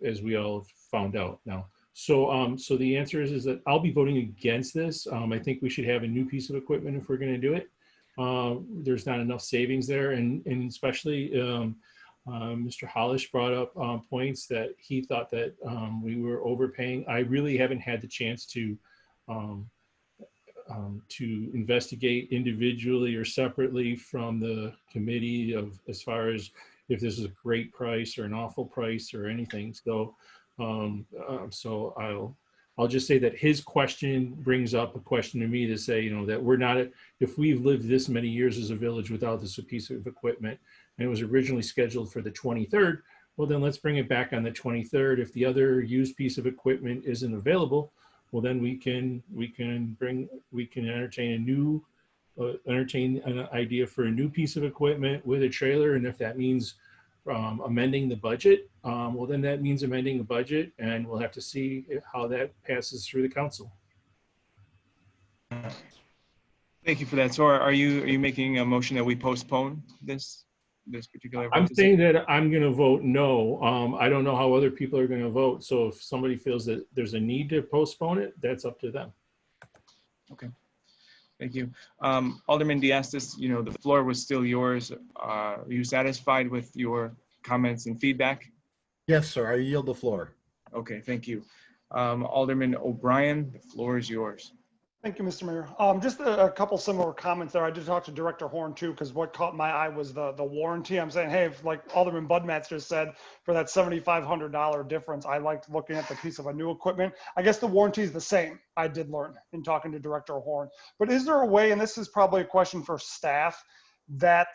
Speaker 12: as we all found out now. So the answer is that I'll be voting against this. I think we should have a new piece of equipment if we're going to do it. There's not enough savings there, and especially Mr. Hollish brought up points that he thought that we were overpaying. I really haven't had the chance to investigate individually or separately from the committee of as far as if this is a great price or an awful price or anything. So I'll just say that his question brings up a question to me to say, that we're not, if we've lived this many years as a village without this piece of equipment, and it was originally scheduled for the 23rd, well, then let's bring it back on the 23rd. If the other used piece of equipment isn't available, well, then we can entertain an idea for a new piece of equipment with a trailer. And if that means amending the budget, well, then that means amending the budget, and we'll have to see how that passes through the council.
Speaker 2: Thank you for that. So are you making a motion that we postpone this particular vote?
Speaker 12: I'm saying that I'm going to vote no. I don't know how other people are going to vote. So if somebody feels that there's a need to postpone it, that's up to them.
Speaker 2: Okay. Thank you. Alderman Diastis, the floor was still yours. Are you satisfied with your comments and feedback?
Speaker 13: Yes, sir. I yield the floor.
Speaker 2: Okay, thank you. Alderman O'Brien, the floor is yours.
Speaker 6: Thank you, Mr. Mayor. Just a couple similar comments there. I did talk to Director Horn too, because what caught my eye was the warranty. I'm saying, hey, if, like Alderman Budmetz just said, for that $7,500 difference, I liked looking at the piece of a new equipment. I guess the warranty is the same. I did learn in talking to Director Horn. But is there a way, and this is probably a question for staff, that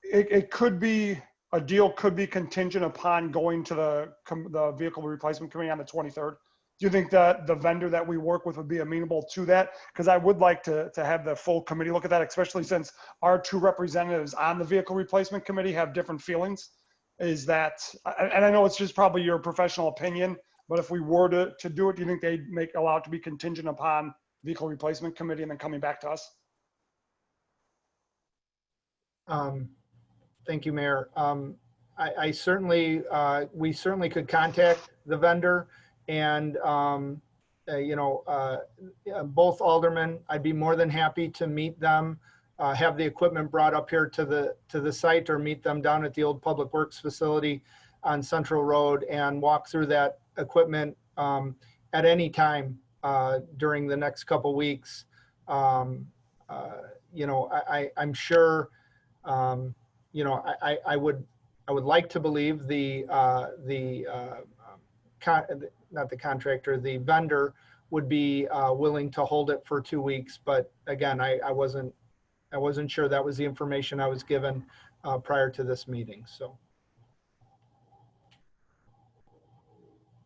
Speaker 6: it could be, a deal could be contingent upon going to the vehicle replacement committee on the 23rd? Do you think that the vendor that we work with would be amenable to that? Because I would like to have the full committee look at that, especially since our two representatives on the vehicle replacement committee have different feelings. Is that, and I know it's just probably your professional opinion, but if we were to do it, do you think they'd allow it to be contingent upon vehicle replacement committee and then coming back to us?
Speaker 16: Thank you, Mayor. I certainly, we certainly could contact the vendor. And, both aldermen, I'd be more than happy to meet them, have the equipment brought up here to the site, or meet them down at the old Public Works facility on Central Road and walk through that equipment at any time during the next couple weeks. I'm sure, I would like to believe not the contractor, the vendor would be willing to hold it for 2 weeks. But again, I wasn't sure that was the information I was given prior to this meeting. So.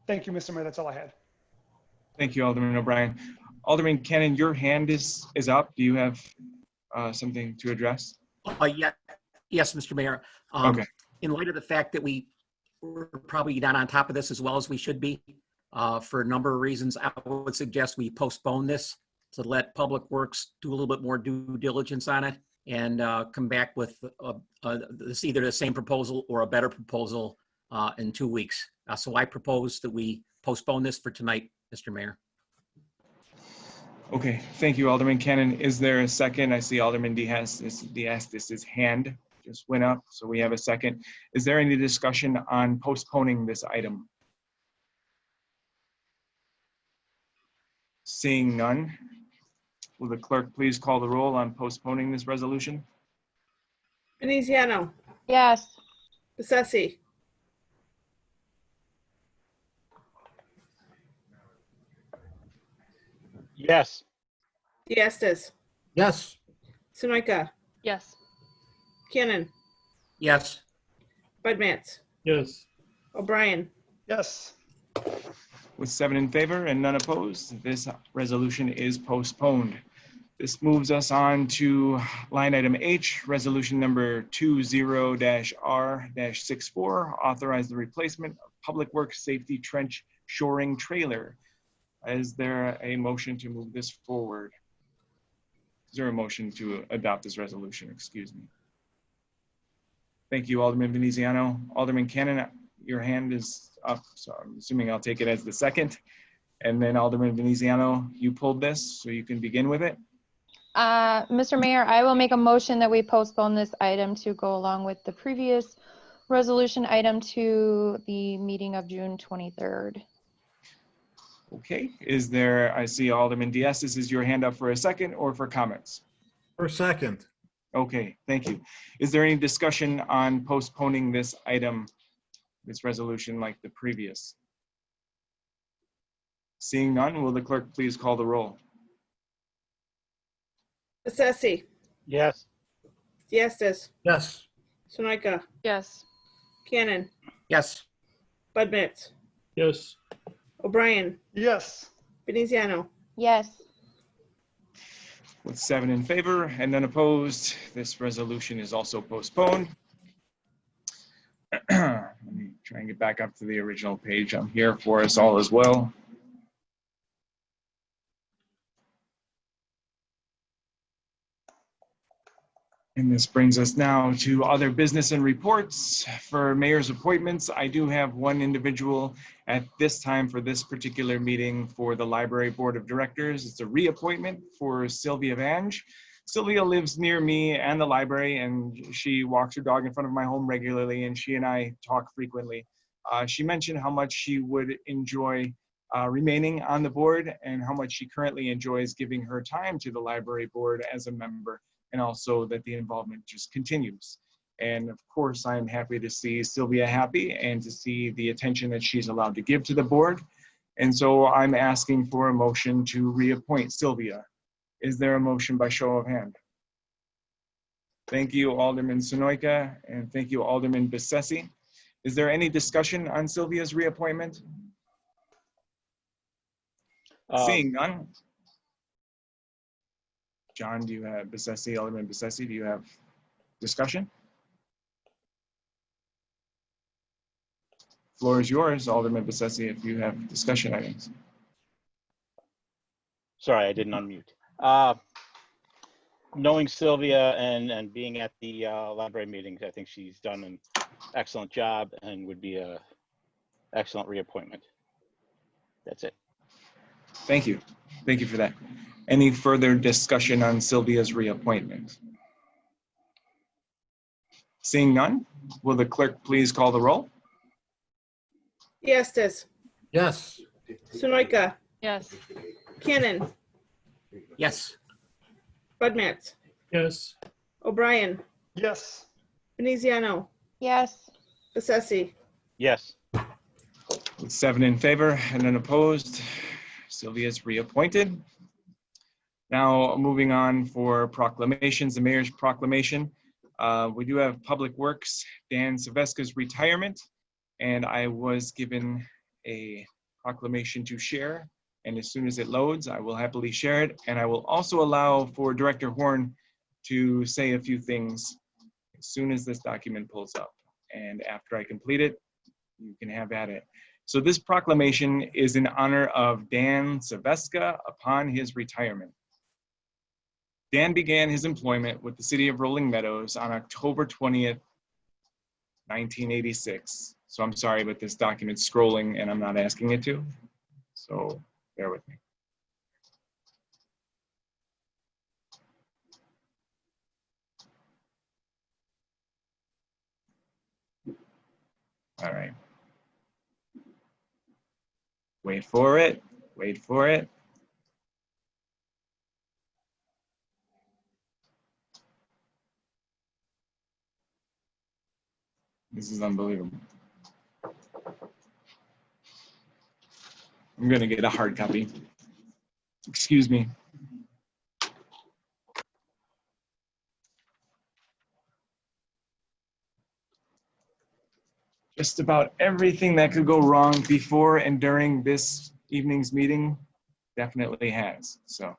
Speaker 6: Thank you, Mr. Mayor. That's all I had.
Speaker 2: Thank you, Alderman O'Brien. Alderman Cannon, your hand is up. Do you have something to address?
Speaker 4: Yes, Mr. Mayor.
Speaker 2: Okay.
Speaker 4: In light of the fact that we're probably not on top of this as well as we should be, for a number of reasons, I would suggest we postpone this to let Public Works do a little bit more due diligence on it and come back with either the same proposal or a better proposal in 2 weeks. So I propose that we postpone this for tonight, Mr. Mayor.
Speaker 2: Okay, thank you, Alderman Cannon. Is there a second? I see Alderman Diastis' hand just went up, so we have a second. Is there any discussion on postponing this item? Seeing none, will the clerk please call the roll on postponing this resolution?
Speaker 3: Veneziano,
Speaker 11: Yes.
Speaker 3: Bessesi,
Speaker 1: Yes.
Speaker 3: Diastis,
Speaker 13: Yes.
Speaker 3: Sunoika,
Speaker 5: Yes.
Speaker 3: Cannon,
Speaker 4: Yes.
Speaker 3: Bud Matts,
Speaker 12: Yes.
Speaker 3: O'Brien,
Speaker 6: Yes.
Speaker 2: With 7 in favor and none opposed, this resolution is postponed. This moves us on to line item H, resolution number 20-R-64, authorize the replacement of Public Works Safety Trench Shoring Trailer. Is there a motion to move this forward? Is there a motion to adopt this resolution? Excuse me. Thank you, Alderman Veneziano. Alderman Cannon, your hand is up, so I'm assuming I'll take it as the second. And then Alderman Veneziano, you pulled this, so you can begin with it.
Speaker 11: Mr. Mayor, I will make a motion that we postpone this item to go along with the previous resolution item to the meeting of June 23rd.
Speaker 2: Okay, is there, I see Alderman Diastis, is your hand up for a second or for comments?
Speaker 13: For a second.
Speaker 2: Okay, thank you. Is there any discussion on postponing this item, this resolution like the previous? Seeing none, will the clerk please call the roll?
Speaker 3: Bessesi,
Speaker 1: Yes.
Speaker 3: Diastis,
Speaker 13: Yes.
Speaker 3: Sunoika,
Speaker 5: Yes.
Speaker 3: Cannon,
Speaker 4: Yes.
Speaker 3: Bud Matts,
Speaker 12: Yes.
Speaker 3: O'Brien,
Speaker 6: Yes.
Speaker 3: Veneziano,
Speaker 11: Yes.
Speaker 2: With 7 in favor and none opposed, this resolution is also postponed. Let me try and get back up to the original page. I'm here for us all as well. And this brings us now to other business and reports. For mayor's appointments, I do have one individual at this time for this particular meeting for the Library Board of Directors. It's a reappointment for Sylvia Vange. Sylvia lives near me and the library, and she walks her dog in front of my home regularly, and she and I talk frequently. She mentioned how much she would enjoy remaining on the board and how much she currently enjoys giving her time to the library board as a member, and also that the involvement just continues. And of course, I'm happy to see Sylvia happy and to see the attention that she's allowed to give to the board. And so I'm asking for a motion to reappoint Sylvia. Is there a motion by show of hand? Thank you, Alderman Sunoika, and thank you, Alderman Bessesi. Is there any discussion on Sylvia's reappointment? Seeing none. John, do you have Bessesi, Alderman Bessesi, do you have discussion? Floor is yours, Alderman Bessesi, if you have discussion items.
Speaker 1: Sorry, I didn't unmute. Knowing Sylvia and being at the library meetings, I think she's done an excellent job and would be a excellent reappointment. That's it.
Speaker 2: Thank you. Thank you for that. Any further discussion on Sylvia's reappointment? Seeing none, will the clerk please call the roll?
Speaker 3: Diastis,
Speaker 13: Yes.
Speaker 3: Sunoika,
Speaker 5: Yes.
Speaker 3: Cannon,
Speaker 4: Yes.
Speaker 3: Bud Matts,
Speaker 12: Yes.
Speaker 3: O'Brien,
Speaker 6: Yes.
Speaker 3: Veneziano,
Speaker 11: Yes.
Speaker 3: Bessesi,
Speaker 1: Yes.
Speaker 2: With 7 in favor and none opposed, Sylvia is reappointed. Now moving on for proclamations, the mayor's proclamation. We do have Public Works, Dan Saveska's retirement, and I was given a proclamation to share. And as soon as it loads, I will happily share it. And I will also allow for Director Horn to say a few things as soon as this document pulls up. And after I complete it, you can have at it. So this proclamation is in honor of Dan Saveska upon his retirement. Dan began his employment with the City of Rolling Meadows on October 20th, 1986. So I'm sorry, but this document's scrolling and I'm not asking it to. So bear with me. All right. Wait for it. Wait for it. This is unbelievable. I'm gonna get a hard copy. Excuse me. Just about everything that could go wrong before and during this evening's meeting definitely has. So,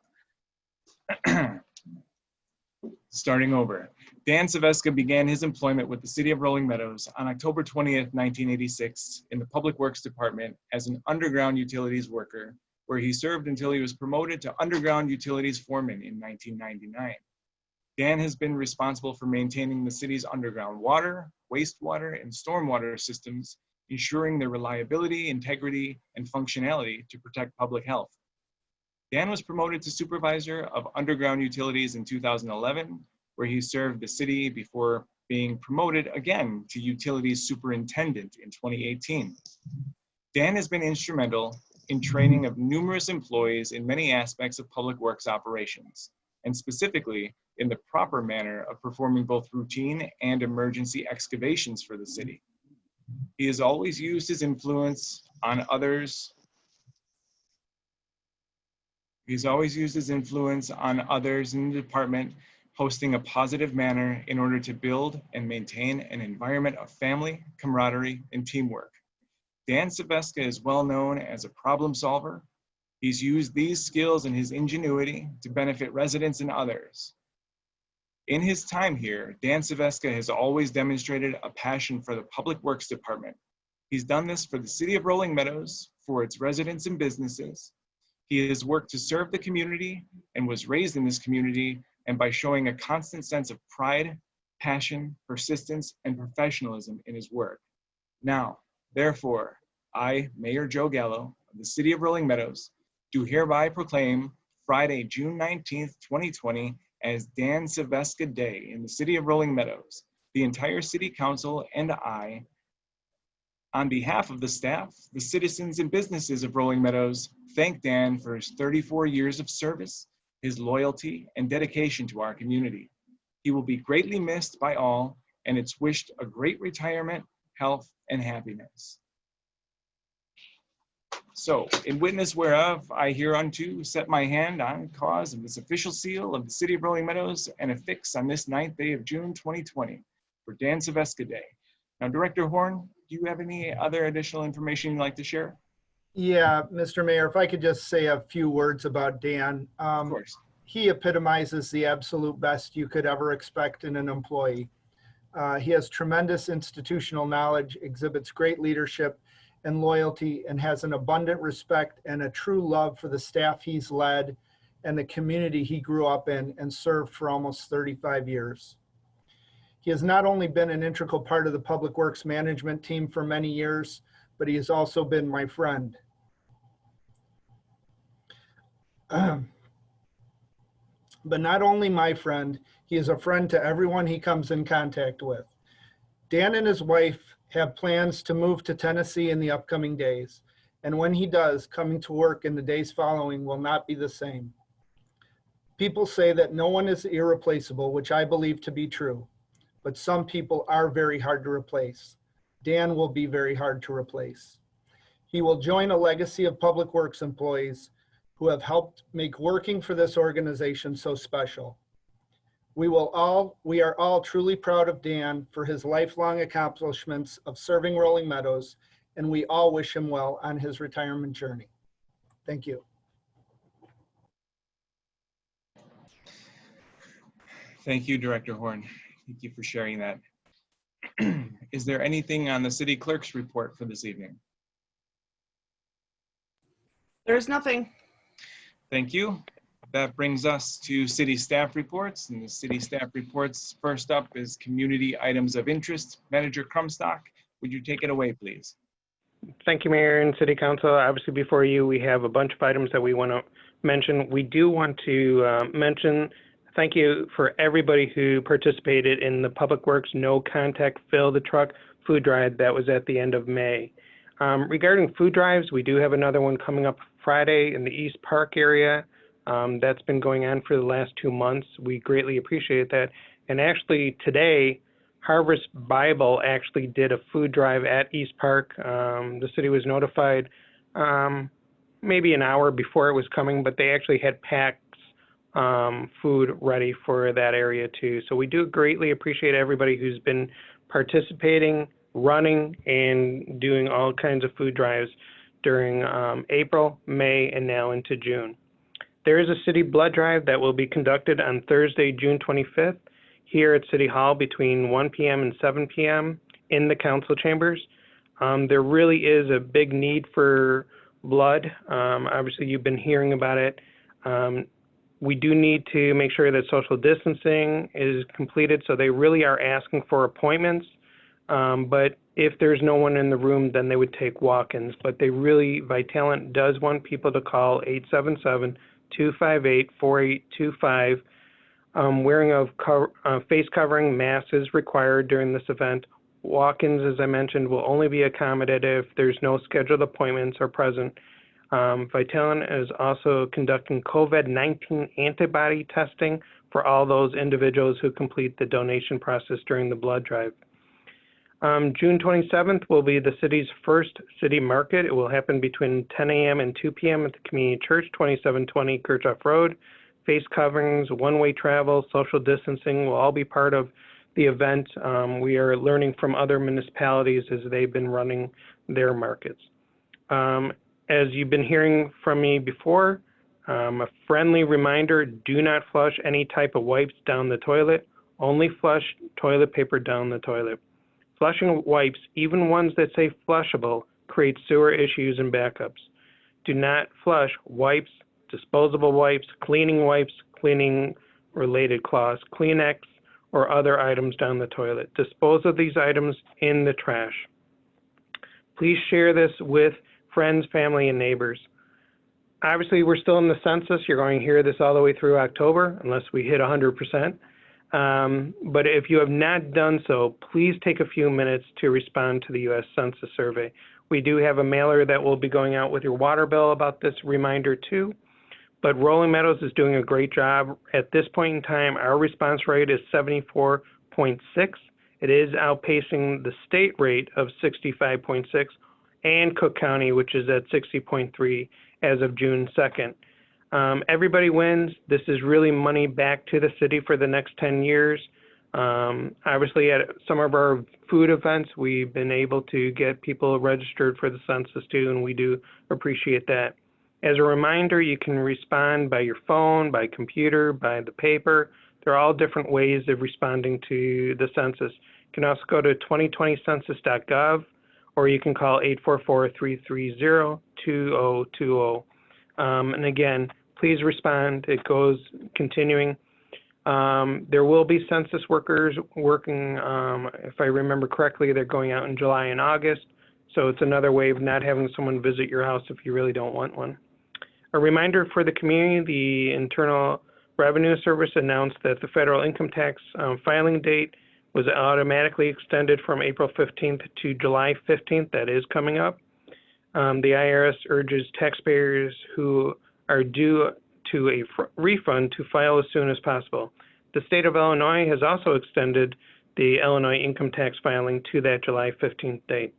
Speaker 2: starting over. Dan Saveska began his employment with the City of Rolling Meadows on October 20th, 1986 in the Public Works Department as an underground utilities worker, where he served until he was promoted to underground utilities foreman in 1999. Dan has been responsible for maintaining the city's underground water, wastewater, and stormwater systems, ensuring their reliability, integrity, and functionality to protect public health. Dan was promoted to supervisor of underground utilities in 2011, where he served the city before being promoted again to utilities superintendent in 2018. Dan has been instrumental in training of numerous employees in many aspects of public works operations, and specifically in the proper manner of performing both routine and emergency excavations for the city. He has always used his influence on others. He's always used his influence on others in the department, hosting a positive manner in order to build and maintain an environment of family, camaraderie, and teamwork. Dan Saveska is well known as a problem solver. He's used these skills and his ingenuity to benefit residents and others. In his time here, Dan Saveska has always demonstrated a passion for the Public Works Department. He's done this for the City of Rolling Meadows, for its residents and businesses. He has worked to serve the community and was raised in this community, and by showing a constant sense of pride, passion, persistence, and professionalism in his work. Now, therefore, I, Mayor Joe Gallo of the City of Rolling Meadows, do hereby proclaim Friday, June 19th, 2020, as Dan Saveska Day in the City of Rolling Meadows. The entire City Council and I, on behalf of the staff, the citizens and businesses of Rolling Meadows, thank Dan for his 34 years of service, his loyalty, and dedication to our community. He will be greatly missed by all, and it's wished a great retirement, health, and happiness. So, in witness whereof, I hereunto set my hand on cause of this official seal of the City of Rolling Meadows and affix on this 9th day of June 2020 for Dan Saveska Day. Now, Director Horn, do you have any other additional information you'd like to share?
Speaker 16: Yeah, Mr. Mayor, if I could just say a few words about Dan.
Speaker 2: Of course.
Speaker 16: He epitomizes the absolute best you could ever expect in an employee. He has tremendous institutional knowledge, exhibits great leadership and loyalty, and has an abundant respect and a true love for the staff he's led and the community he grew up in and served for almost 35 years. He has not only been an integral part of the Public Works management team for many years, but he has also been my friend. But not only my friend, he is a friend to everyone he comes in contact with. Dan and his wife have plans to move to Tennessee in the upcoming days, and when he does, coming to work in the days following will not be the same. People say that no one is irreplaceable, which I believe to be true, but some people are very hard to replace. Dan will be very hard to replace. He will join a legacy of Public Works employees who have helped make working for this organization so special. We are all truly proud of Dan for his lifelong accomplishments of serving Rolling Meadows, and we all wish him well on his retirement journey. Thank you.
Speaker 2: Thank you, Director Horn. Thank you for sharing that. Is there anything on the city clerk's report for this evening?
Speaker 3: There's nothing.
Speaker 2: Thank you. That brings us to city staff reports, and the city staff reports first up is community items of interest. Manager Crumstock, would you take it away, please?
Speaker 15: Thank you, Mayor and City Council. Obviously, before you, we have a bunch of items that we want to mention. We do want to mention thank you for everybody who participated in the Public Works No Contact Fill the Truck food drive that was at the end of May. Regarding food drives, we do have another one coming up Friday in the East Park area. That's been going on for the last 2 months. We greatly appreciate that. And actually today, Harvest Bible actually did a food drive at East Park. The city was notified maybe an hour before it was coming, but they actually had packs food ready for that area too. So we do greatly appreciate everybody who's been participating, running, and doing all kinds of food drives during April, May, and now into June. There is a city blood drive that will be conducted on Thursday, June 25th here at City Hall between 1 p.m. and 7 p.m. in the council chambers. There really is a big need for blood. Obviously, you've been hearing about it. We do need to make sure that social distancing is completed, so they really are asking for appointments. But if there's no one in the room, then they would take walk-ins. But they really, Vitalant does want people to call 877-258-4825. Wearing of face covering masks is required during this event. Walk-ins, as I mentioned, will only be accommodated if there's no scheduled appointments are present. Vitalant is also conducting COVID-19 antibody testing for all those individuals who complete the donation process during the blood drive. June 27th will be the city's first city market. It will happen between 10 a.m. and 2 p.m. at the Community Church, 2720 Kirchhoff Road. Face coverings, one-way travel, social distancing will all be part of the event. We are learning from other municipalities as they've been running their markets. As you've been hearing from me before, a friendly reminder, do not flush any type of wipes down the toilet. Only flush toilet paper down the toilet. Flushing wipes, even ones that say flushable, create sewer issues and backups. Do not flush wipes, disposable wipes, cleaning-related cloths, Kleenex, or other items down the toilet. Dispose of these items in the trash. Please share this with friends, family, and neighbors. Obviously, we're still in the census. You're going to hear this all the way through October, unless we hit 100%. But if you have not done so, please take a few minutes to respond to the U.S. Census Survey. We do have a mailer that will be going out with your water bill about this reminder too. But Rolling Meadows is doing a great job. At this point in time, our response rate is 74.6. It is outpacing the state rate of 65.6 and Cook County, which is at 60.3 as of June 2nd. Everybody wins. This is really money back to the city for the next 10 years. Obviously, at some of our food events, we've been able to get people registered for the census too, and we do appreciate that. As a reminder, you can respond by your phone, by computer, by the paper. There are all different ways of responding to the census. You can also go to 2020census.gov, or you can call 844-330-2020. And again, please respond. It goes continuing. There will be census workers working, if I remember correctly, they're going out in July and August. So it's another way of not having someone visit your house if you really don't want one. A reminder for the community, the Internal Revenue Service announced that the federal income tax filing date was automatically extended from April 15th to July 15th. That is coming up. The IRS urges taxpayers who are due to a refund to file as soon as possible. The state of Illinois has also extended the Illinois income tax filing to that July 15th date.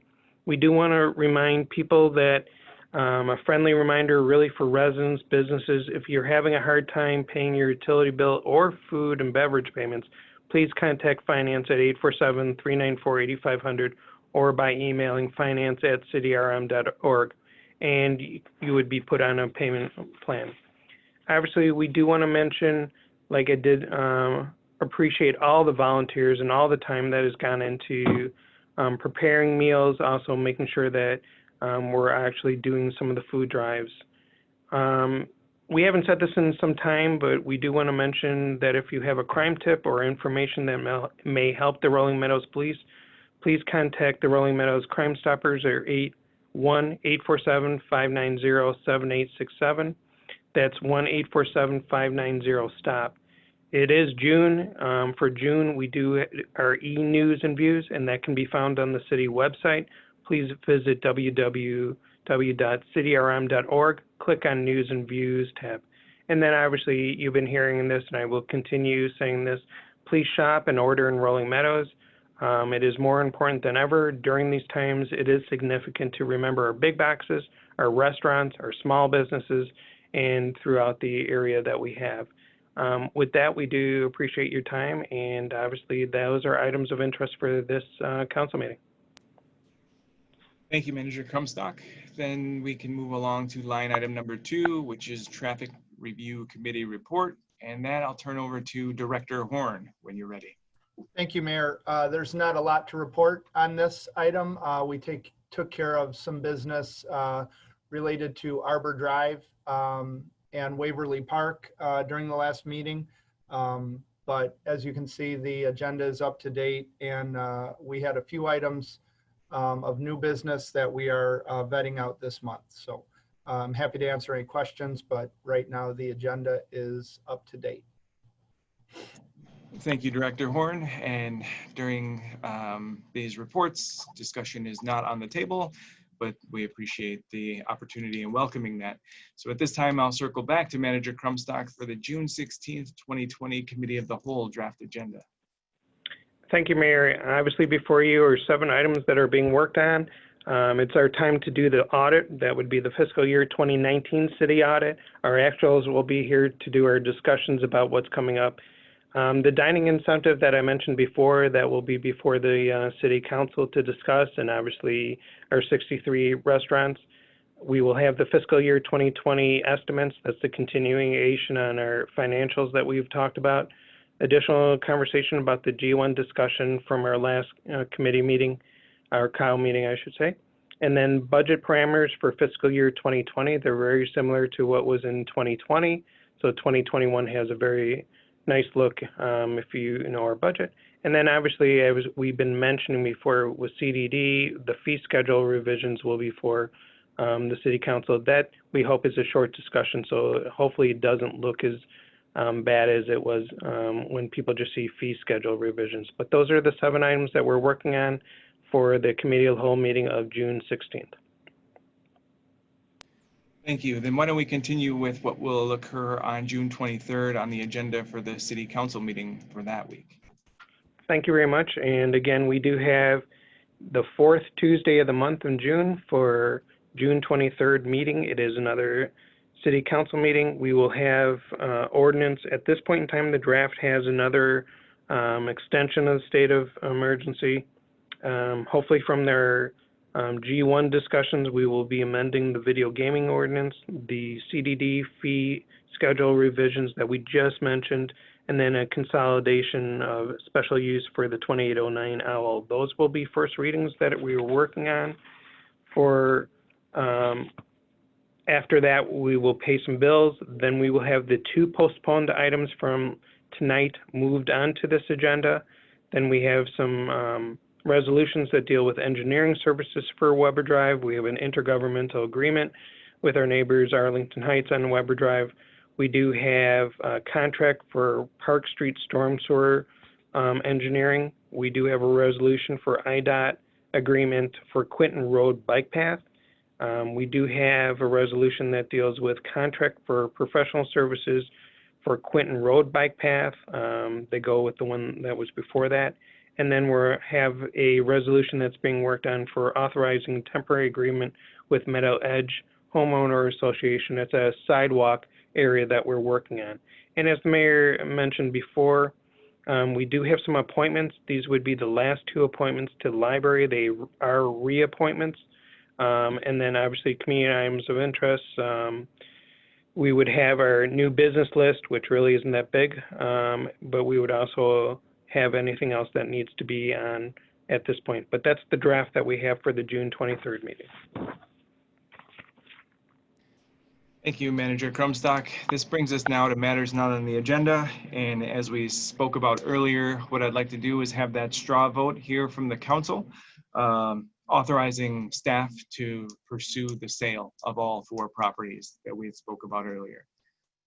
Speaker 15: We do want to remind people that a friendly reminder really for residents, businesses, if you're having a hard time paying your utility bill or food and beverage payments, please contact finance at 847-394-8500 or by emailing finance@cityrm.org, and you would be put on a payment plan. Obviously, we do want to mention, like I did, appreciate all the volunteers and all the time that has gone into preparing meals, also making sure that we're actually doing some of the food drives. We haven't said this in some time, but we do want to mention that if you have a crime tip or information that may help the Rolling Meadows Police, please contact the Rolling Meadows Crime Stoppers at 1-847-590-7867. That's 1-847-590-STOP. It is June. For June, we do our e-news and views, and that can be found on the city website. Please visit www.cityrm.org, click on News and Views tab. And then obviously you've been hearing this, and I will continue saying this, please shop and order in Rolling Meadows. It is more important than ever during these times. It is significant to remember our big boxes, our restaurants, our small businesses, and throughout the area that we have. With that, we do appreciate your time, and obviously those are items of interest for this council meeting.
Speaker 2: Thank you, Manager Crumstock. Then we can move along to line item number 2, which is Traffic Review Committee Report. And that I'll turn over to Director Horn when you're ready.
Speaker 16: Thank you, Mayor. There's not a lot to report on this item. We took care of some business related to Arbor Drive and Waverly Park during the last meeting. But as you can see, the agenda is up to date, and we had a few items of new business that we are vetting out this month. So I'm happy to answer any questions, but right now the agenda is up to date.
Speaker 2: Thank you, Director Horn. And during these reports, discussion is not on the table, but we appreciate the opportunity and welcoming that. So at this time, I'll circle back to Manager Crumstock for the June 16th, 2020 Committee of the Whole draft agenda.
Speaker 15: Thank you, Mayor. Obviously, before you are 7 items that are being worked on. It's our time to do the audit. That would be the fiscal year 2019 city audit. Our actuals will be here to do our discussions about what's coming up. The dining incentive that I mentioned before, that will be before the city council to discuss, and obviously our 63 restaurants. We will have the fiscal year 2020 estimates. That's the continuation on our financials that we've talked about. Additional conversation about the G1 discussion from our last committee meeting, our COW meeting, I should say. And then budget parameters for fiscal year 2020. They're very similar to what was in 2020. So 2021 has a very nice look if you know our budget. And then obviously, as we've been mentioning before with CDD, the fee schedule revisions will be for the city council. That we hope is a short discussion, so hopefully it doesn't look as bad as it was when people just see fee schedule revisions. But those are the 7 items that we're working on for the Committee of the Whole meeting of June 16th.
Speaker 2: Thank you. Then why don't we continue with what will occur on June 23rd on the agenda for the City Council meeting for that week.
Speaker 15: Thank you very much. And again, we do have the 4th Tuesday of the month in June for June 23rd meeting. It is another City Council meeting. We will have ordinance. At this point in time, the draft has another extension of the state of emergency. Hopefully from their G1 discussions, we will be amending the video gaming ordinance, the CDD fee schedule revisions that we just mentioned, and then a consolidation of special use for the 2809 OWL. Those will be first readings that we are working on. For after that, we will pay some bills. Then we will have the 2 postponed items from tonight moved onto this agenda. Then we have some resolutions that deal with engineering services for Weber Drive. We have an intergovernmental agreement with our neighbors Arlington Heights on Weber Drive. We do have a contract for Park Street storm sewer engineering. We do have a resolution for IDOT agreement for Quinton Road bike path. We do have a resolution that deals with contract for professional services for Quinton Road bike path. They go with the one that was before that. And then we have a resolution that's being worked on for authorizing temporary agreement with Meadow Edge Homeowner Association. It's a sidewalk area that we're working on. And as the mayor mentioned before, we do have some appointments. These would be the last 2 appointments to the library. They are reappointments. And then obviously community items of interest. We would have our new business list, which really isn't that big, but we would also have anything else that needs to be on at this point. But that's the draft that we have for the June 23rd meeting.
Speaker 2: Thank you, Manager Crumstock. This brings us now to matters not on the agenda. And as we spoke about earlier, what I'd like to do is have that straw vote here from the council, authorizing staff to pursue the sale of all 4 properties that we spoke about earlier.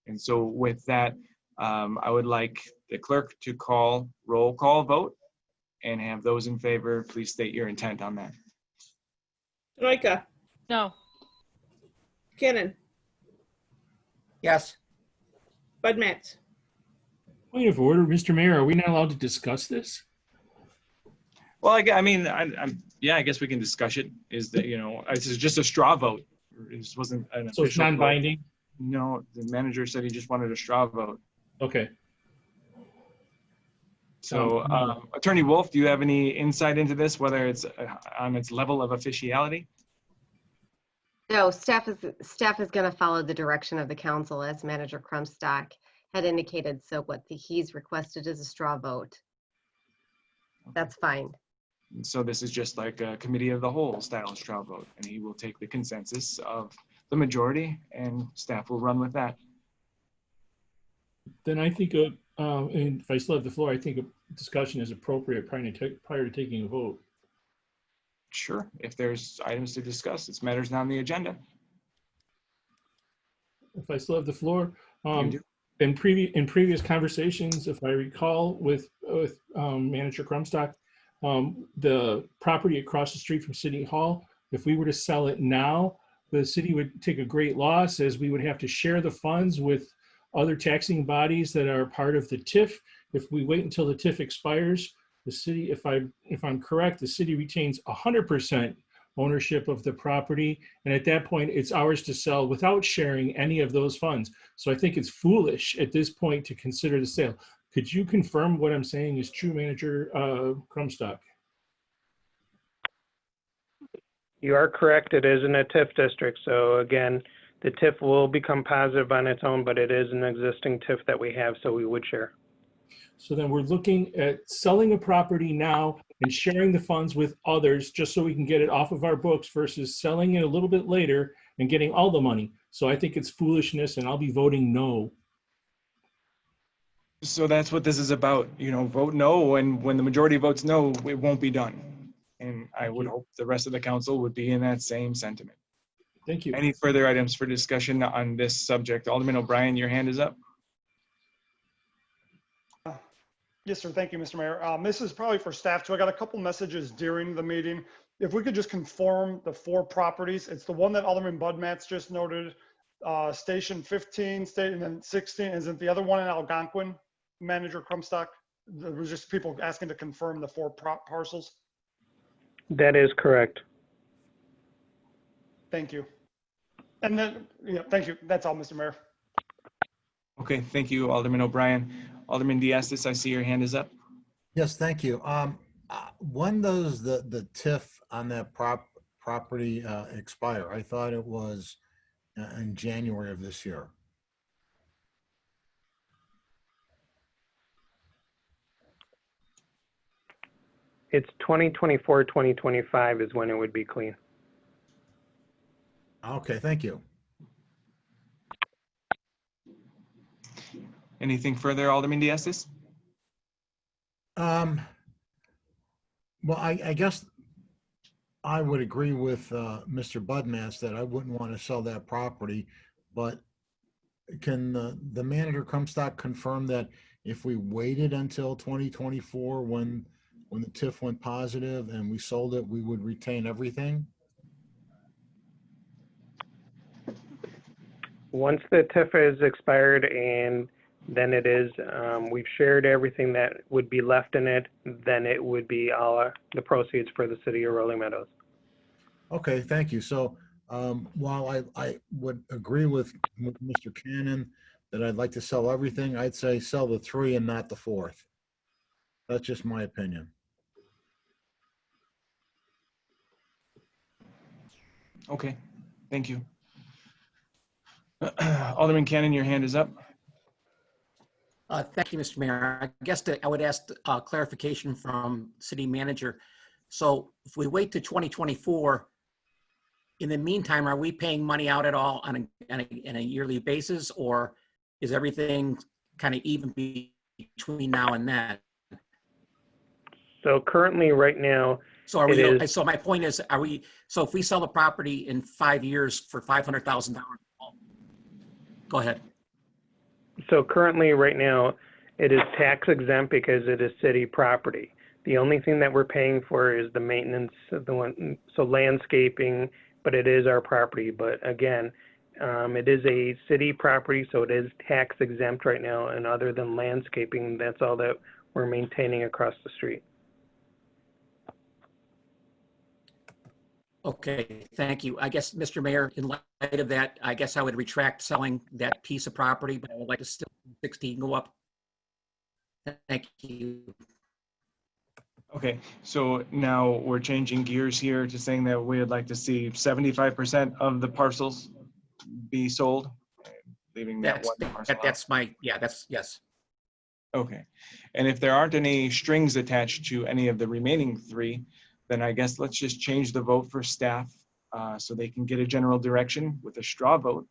Speaker 2: And so with that, I would like the clerk to call roll call vote and have those in favor, please state your intent on that.
Speaker 3: Troika,
Speaker 5: No.
Speaker 3: Cannon,
Speaker 4: Yes.
Speaker 3: Bud Matts.
Speaker 12: Point of order, Mr. Mayor, are we not allowed to discuss this?
Speaker 2: Well, I mean, yeah, I guess we can discuss it. Is that, this is just a straw vote. This wasn't an official
Speaker 12: So it's
Speaker 2: vote.
Speaker 12: non-binding?
Speaker 2: No, the manager said he just wanted a straw vote.
Speaker 12: Okay.
Speaker 2: So, Attorney Wolf, do you have any insight into this, whether it's on its level of officiality?
Speaker 14: No, staff is going to follow the direction of the council as Manager Crumstock had indicated. So what he's requested is a straw vote. That's fine.
Speaker 2: So this is just like a committee of the whole style straw vote, and he will take the consensus of the majority and staff will run with that.
Speaker 12: Then I think, and if I still have the floor, I think a discussion is appropriate prior to taking a vote.
Speaker 2: Sure, if there's items to discuss, it's matters not on the agenda.
Speaker 12: If I still have the floor,
Speaker 2: You do.
Speaker 12: in previous conversations, if I recall, with Manager Crumstock, the property across the street from City Hall, if we were to sell it now, the city would take a great loss, as we would have to share the funds with other taxing bodies that are part of the TIF. If we wait until the TIF expires, the city, if I'm correct, the city retains 100% ownership of the property, and at that point, it's ours to sell without sharing any of those funds. So I think it's foolish at this point to consider the sale. Could you confirm what I'm saying is true, Manager Crumstock?
Speaker 15: You are correct. It is in a TIF district. So again, the TIF will become positive on its own, but it is an existing TIF that we have, so we would share.
Speaker 12: So then we're looking at selling a property now and sharing the funds with others just so we can get it off of our books versus selling it a little bit later and getting all the money. So I think it's foolishness, and I'll be voting no.
Speaker 2: So that's what this is about, vote no, and when the majority votes no, it won't be done. And I would hope the rest of the council would be in that same sentiment.
Speaker 12: Thank you.
Speaker 2: Any further items for discussion on this subject? Alderman O'Brien, your hand is up.
Speaker 6: Yes, sir. Thank you, Mr. Mayor. This is probably for staff too. I got a couple messages during the meeting. If we could just confirm the 4 properties, it's the one that Alderman Budmats just noted, Station 15, and then 16. Isn't the other one in Algonquin, Manager Crumstock? There was just people asking to confirm the 4 parcels.
Speaker 15: That is correct.
Speaker 6: Thank you. And then, thank you. That's all, Mr. Mayor.
Speaker 2: Okay, thank you, Alderman O'Brien. Alderman Diastis, I see your hand is up.
Speaker 13: Yes, thank you. When does the TIF on that property expire? I thought it was in January of this year.
Speaker 15: It's 2024, 2025 is when it would be clean.
Speaker 13: Okay, thank you.
Speaker 2: Anything further, Alderman Diastis?
Speaker 13: Well, I guess I would agree with Mr. Budmats that I wouldn't want to sell that property, but can the manager Crumstock confirm that if we waited until 2024 when the TIF went positive and we sold it, we would retain everything?
Speaker 15: Once the TIF is expired and then it is, we've shared everything that would be left in it, then it would be all the proceeds for the city of Rolling Meadows.
Speaker 13: Okay, thank you. So while I would agree with Mr. Cannon that I'd like to sell everything, I'd say sell the 3 and not the 4th. That's just my opinion.
Speaker 2: Okay, thank you. Alderman Cannon, your hand is up.
Speaker 4: Thank you, Mr. Mayor. I guess I would ask clarification from city manager. So if we wait to 2024, in the meantime, are we paying money out at all on a yearly basis, or is everything kind of even between now and then?
Speaker 15: So currently, right now,
Speaker 4: so are we? So my point is, are we? So if we sell the property in 5 years for $500,000, go ahead.
Speaker 15: So currently, right now, it is tax exempt because it is city property. The only thing that we're paying for is the maintenance of so landscaping, but it is our property. But again, it is a city property, so it is tax exempt right now. And other than landscaping, that's all that we're maintaining across the street.
Speaker 4: Okay, thank you. I guess, Mr. Mayor, in light of that, I guess I would retract selling that piece of property, but I would like to still 16 go up. Thank you.
Speaker 2: Okay, so now we're changing gears here to saying that we would like to see 75% of the parcels be sold, leaving that one parcel out.
Speaker 4: That's my, yeah, that's, yes.
Speaker 2: Okay, and if there aren't any strings attached to any of the remaining 3, then I guess let's just change the vote for staff so they can get a general direction with a straw vote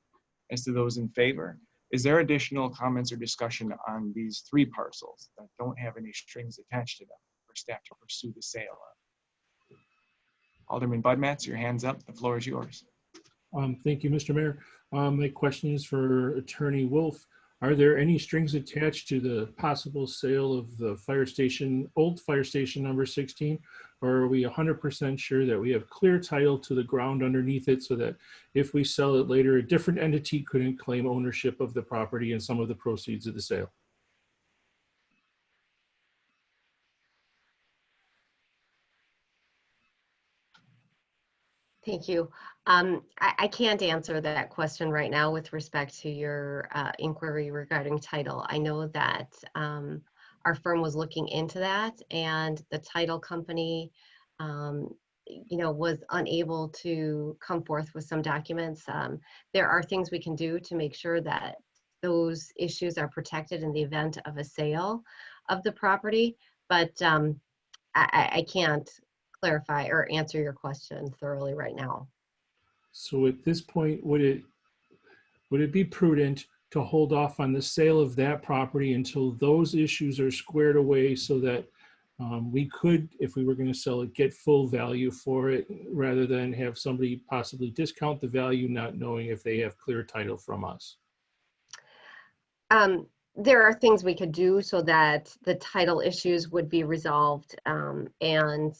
Speaker 2: as to those in favor. Is there additional comments or discussion on these 3 parcels that don't have any strings attached to them for staff to pursue the sale of? Alderman Budmats, your hand's up. The floor is yours.
Speaker 12: Thank you, Mr. Mayor. My question is for Attorney Wolf. Are there any strings attached to the possible sale of the fire station, old fire station number 16? Or are we 100% sure that we have clear title to the ground underneath it so that if we sell it later, a different entity couldn't claim ownership of the property and some of the proceeds of the sale?
Speaker 14: Thank you. I can't answer that question right now with respect to your inquiry regarding title. I know that our firm was looking into that, and the title company, was unable to come forth with some documents. There are things we can do to make sure that those issues are protected in the event of a sale of the property, but I can't clarify or answer your question thoroughly right now.
Speaker 12: So at this point, would it be prudent to hold off on the sale of that property until those issues are squared away so that we could, if we were going to sell it, get full value for it rather than have somebody possibly discount the value not knowing if they have clear title from us?
Speaker 14: There are things we could do so that the title issues would be resolved, and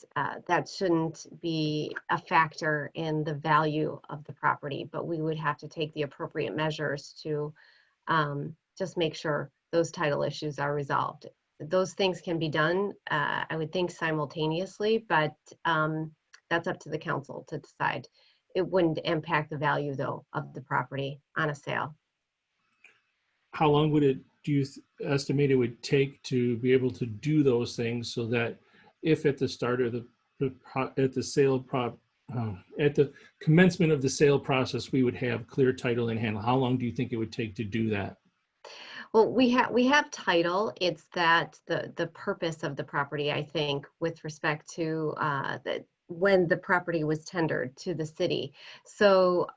Speaker 14: that shouldn't be a factor in the value of the property, but we would have to take the appropriate measures to just make sure those title issues are resolved. Those things can be done, I would think, simultaneously, but that's up to the council to decide. It wouldn't impact the value, though, of the property on a sale.
Speaker 12: How long would it, do you estimate it would take to be able to do those things so that if at the start of at the commencement of the sale process, we would have clear title in hand? How long do you think it would take to do that?
Speaker 14: Well, we have title. It's that the purpose of the property, I think, with respect to when the property was tendered to the city. So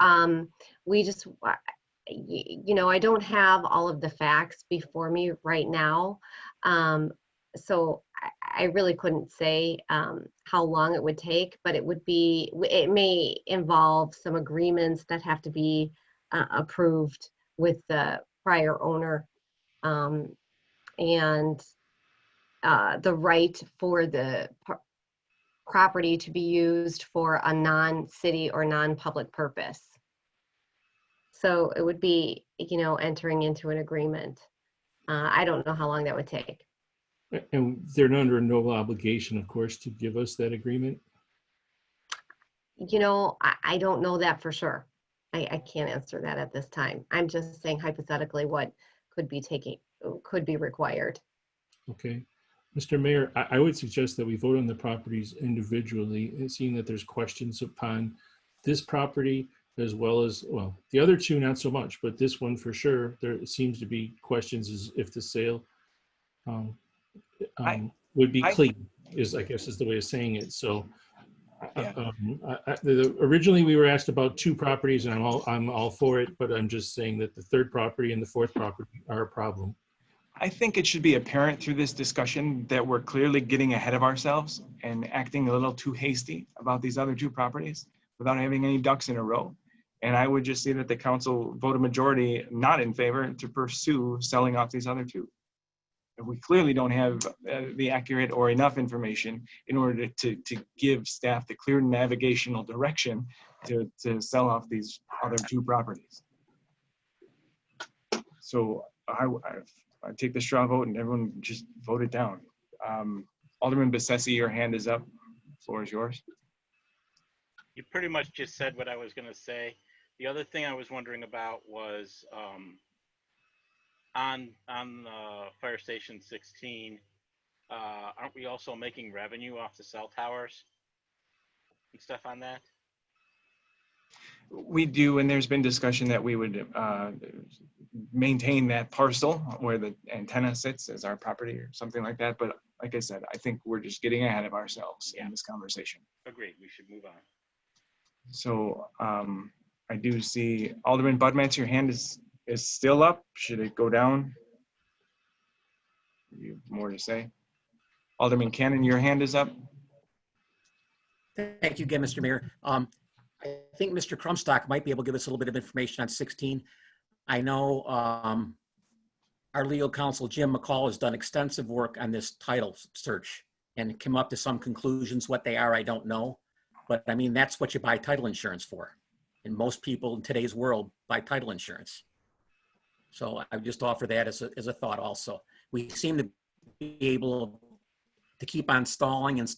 Speaker 14: we just, I don't have all of the facts before me right now. So I really couldn't say how long it would take, but it may involve some agreements that have to be approved with the prior owner, and the right for the property to be used for a non-city or non-public purpose. So it would be, entering into an agreement. I don't know how long that would take.
Speaker 12: And they're under no obligation, of course, to give us that agreement?
Speaker 14: I don't know that for sure. I can't answer that at this time. I'm just saying hypothetically what could be required.
Speaker 12: Okay. Mr. Mayor, I would suggest that we vote on the properties individually, and seeing that there's questions upon this property as well as, well, the other two not so much, but this one for sure, there seems to be questions as if the sale would be clean, I guess is the way of saying it. So originally we were asked about 2 properties, and I'm all for it, but I'm just saying that the 3rd property and the 4th property are a problem.
Speaker 2: I think it should be apparent through this discussion that we're clearly getting ahead of ourselves and acting a little too hasty about these other 2 properties without having any ducks in a row. And I would just say that the council vote a majority not in favor to pursue selling off these other 2. If we clearly don't have the accurate or enough information in order to give staff the clear navigational direction to sell off these other 2 properties. So I take the straw vote and everyone just vote it down. Alderman Bessetti, your hand is up. The floor is yours.
Speaker 1: You pretty much just said what I was going to say. The other thing I was wondering about was on Fire Station 16. Aren't we also making revenue off the cell towers and stuff on that?
Speaker 2: We do, and there's been discussion that we would maintain that parcel where the antenna sits as our property or something like that. But like I said, I think we're just getting ahead of ourselves in this conversation.
Speaker 1: Agreed. We should move on.
Speaker 2: So I do see Alderman Budmats, your hand is still up. Should it go down? You have more to say? Alderman Cannon, your hand is up.
Speaker 4: Thank you again, Mr. Mayor. I think Mr. Crumstock might be able to give us a little bit of information on 16. I know our legal counsel, Jim McCall, has done extensive work on this title search and come up to some conclusions. What they are, I don't know. But I mean, that's what you buy title insurance for. And most people in today's world buy title insurance. So I would just offer that as a thought also. We seem to be able to keep on stalling and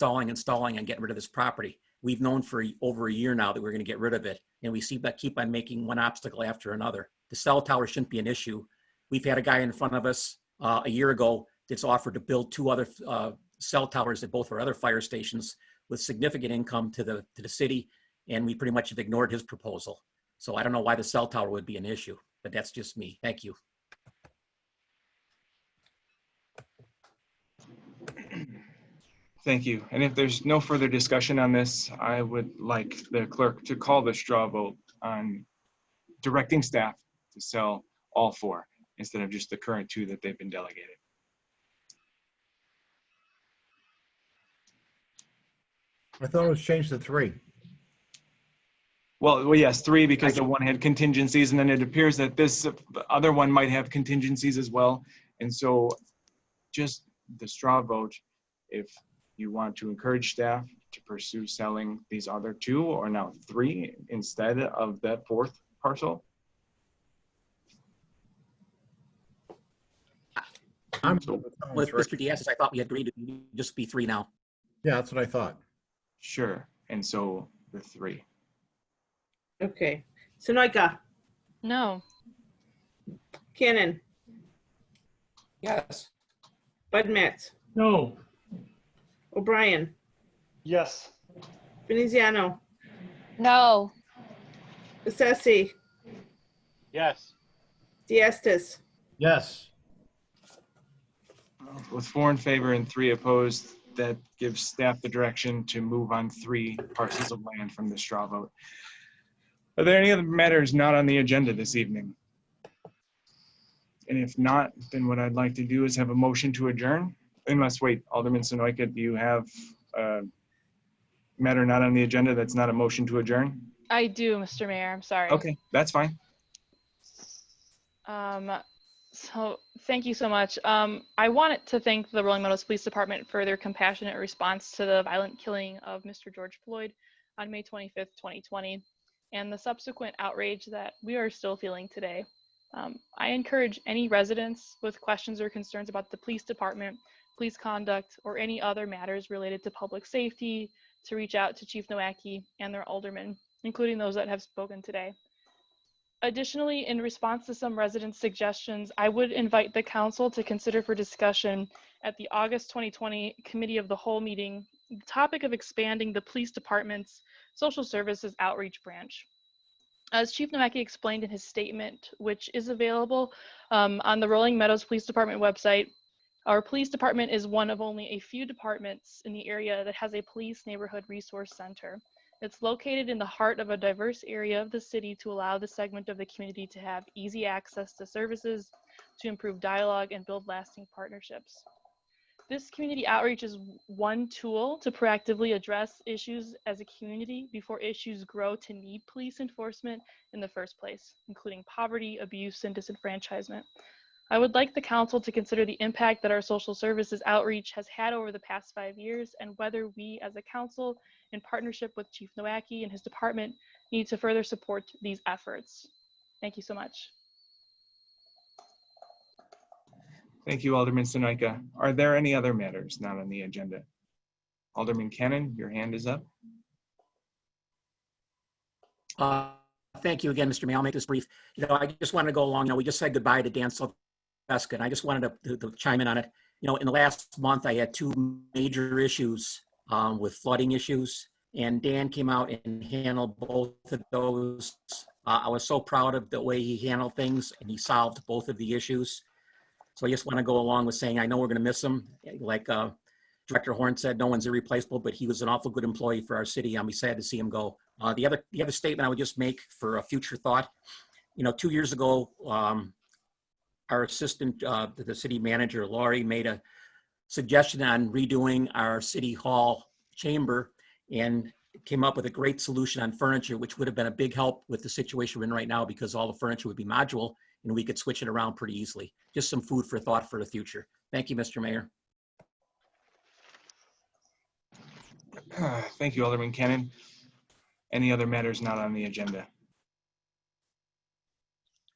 Speaker 4: getting rid of this property. We've known for over a year now that we're going to get rid of it, and we see that keep on making one obstacle after another. The cell tower shouldn't be an issue. We've had a guy in front of us a year ago that's offered to build 2 other cell towers at both our other fire stations with significant income to the city, and we pretty much have ignored his proposal. So I don't know why the cell tower would be an issue, but that's just me. Thank you.
Speaker 2: Thank you. And if there's no further discussion on this, I would like the clerk to call the straw vote on directing staff to sell all 4 instead of just the current 2 that they've been delegated.
Speaker 13: I thought it was changed to 3.
Speaker 2: Well, yes, 3 because the one had contingencies, and then it appears that this other one might have contingencies as well. And so just the straw vote, if you want to encourage staff to pursue selling these other 2 or now 3 instead of that 4th parcel.
Speaker 13: I'm
Speaker 4: with Mr. Diaz, I thought we agreed to just be 3 now.
Speaker 13: Yeah, that's what I thought.
Speaker 2: Sure. And so the 3.
Speaker 3: Okay. Sonoyka,
Speaker 5: No.
Speaker 3: Cannon,
Speaker 4: Yes.
Speaker 3: Budmats,
Speaker 12: No.
Speaker 3: O'Brien,
Speaker 6: Yes.
Speaker 3: Veneziano,
Speaker 11: No.
Speaker 3: Assessi,
Speaker 1: Yes.
Speaker 3: Diastis.
Speaker 13: Yes.
Speaker 2: With 4 in favor and 3 opposed, that gives staff the direction to move on 3 parcels of land from the straw vote. Are there any other matters not on the agenda this evening? And if not, then what I'd like to do is have a motion to adjourn. Unless, wait, Alderman Sonoyka, do you have a matter not on the agenda that's not a motion to adjourn?
Speaker 5: I do, Mr. Mayor. I'm sorry.
Speaker 2: Okay, that's fine.
Speaker 5: So thank you so much. I wanted to thank the Rolling Meadows Police Department for their compassionate response to the violent killing of Mr. George Floyd on May 25th, 2020, and the subsequent outrage that we are still feeling today. I encourage any residents with questions or concerns about the police department, police conduct, or any other matters related to public safety to reach out to Chief Nowacki and their aldermen, including those that have spoken today. Additionally, in response to some residents' suggestions, I would invite the council to consider for discussion at the August 2020 Committee of the Whole meeting the topic of expanding the police department's social services outreach branch. As Chief Nowacki explained in his statement, which is available on the Rolling Meadows Police Department website, our police department is one of only a few departments in the area that has a police neighborhood resource center. It's located in the heart of a diverse area of the city to allow the segment of the community to have easy access to services, to improve dialogue and build lasting partnerships. This community outreach is one tool to proactively address issues as a community before issues grow to need police enforcement in the first place, including poverty, abuse, and disenfranchisement. I would like the council to consider the impact that our social services outreach has had over the past 5 years and whether we as a council, in partnership with Chief Nowacki and his department, need to further support these efforts. Thank you so much.
Speaker 2: Thank you, Alderman Sonoyka. Are there any other matters not on the agenda? Alderman Cannon, your hand is up.
Speaker 4: Thank you again, Mr. Mayor. I'll make this brief. I just wanted to go along. We just said goodbye to Dan Sylvester, and I just wanted to chime in on it. In the last month, I had two major issues with flooding issues, and Dan came out and handled both of those. I was so proud of the way he handled things, and he solved both of the issues. So I just want to go along with saying I know we're going to miss him. Like Director Horn said, no one's irreplaceable, but he was an awful good employee for our city. I'll be sad to see him go. The other statement I would just make for a future thought, 2 years ago, our assistant, the city manager, Laurie, made a suggestion on redoing our city hall chamber and came up with a great solution on furniture, which would have been a big help with the situation we're in right now because all the furniture would be modular and we could switch it around pretty easily. Just some food for thought for the future. Thank you, Mr. Mayor.
Speaker 2: Thank you, Alderman Cannon. Any other matters not on the agenda?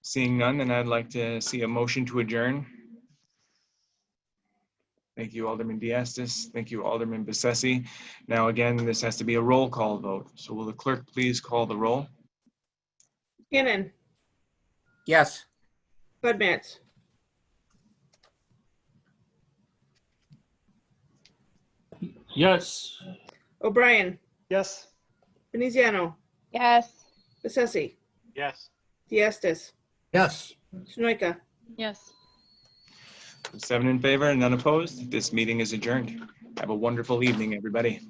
Speaker 2: Seeing none, then I'd like to see a motion to adjourn. Thank you, Alderman Diastis. Thank you, Alderman Bessetti. Now, again, this has to be a roll call vote. So will the clerk please call the roll?
Speaker 3: Cannon,
Speaker 4: Yes.
Speaker 3: Budmats,
Speaker 12: Yes.
Speaker 3: O'Brien,
Speaker 6: Yes.
Speaker 3: Veneziano,
Speaker 11: Yes.
Speaker 3: Bessesi,
Speaker 1: Yes.
Speaker 3: Diastis,
Speaker 13: Yes.
Speaker 3: Sunoika.
Speaker 5: Yes.
Speaker 2: 7 in favor and none opposed. This meeting is adjourned. Have a wonderful evening, everybody.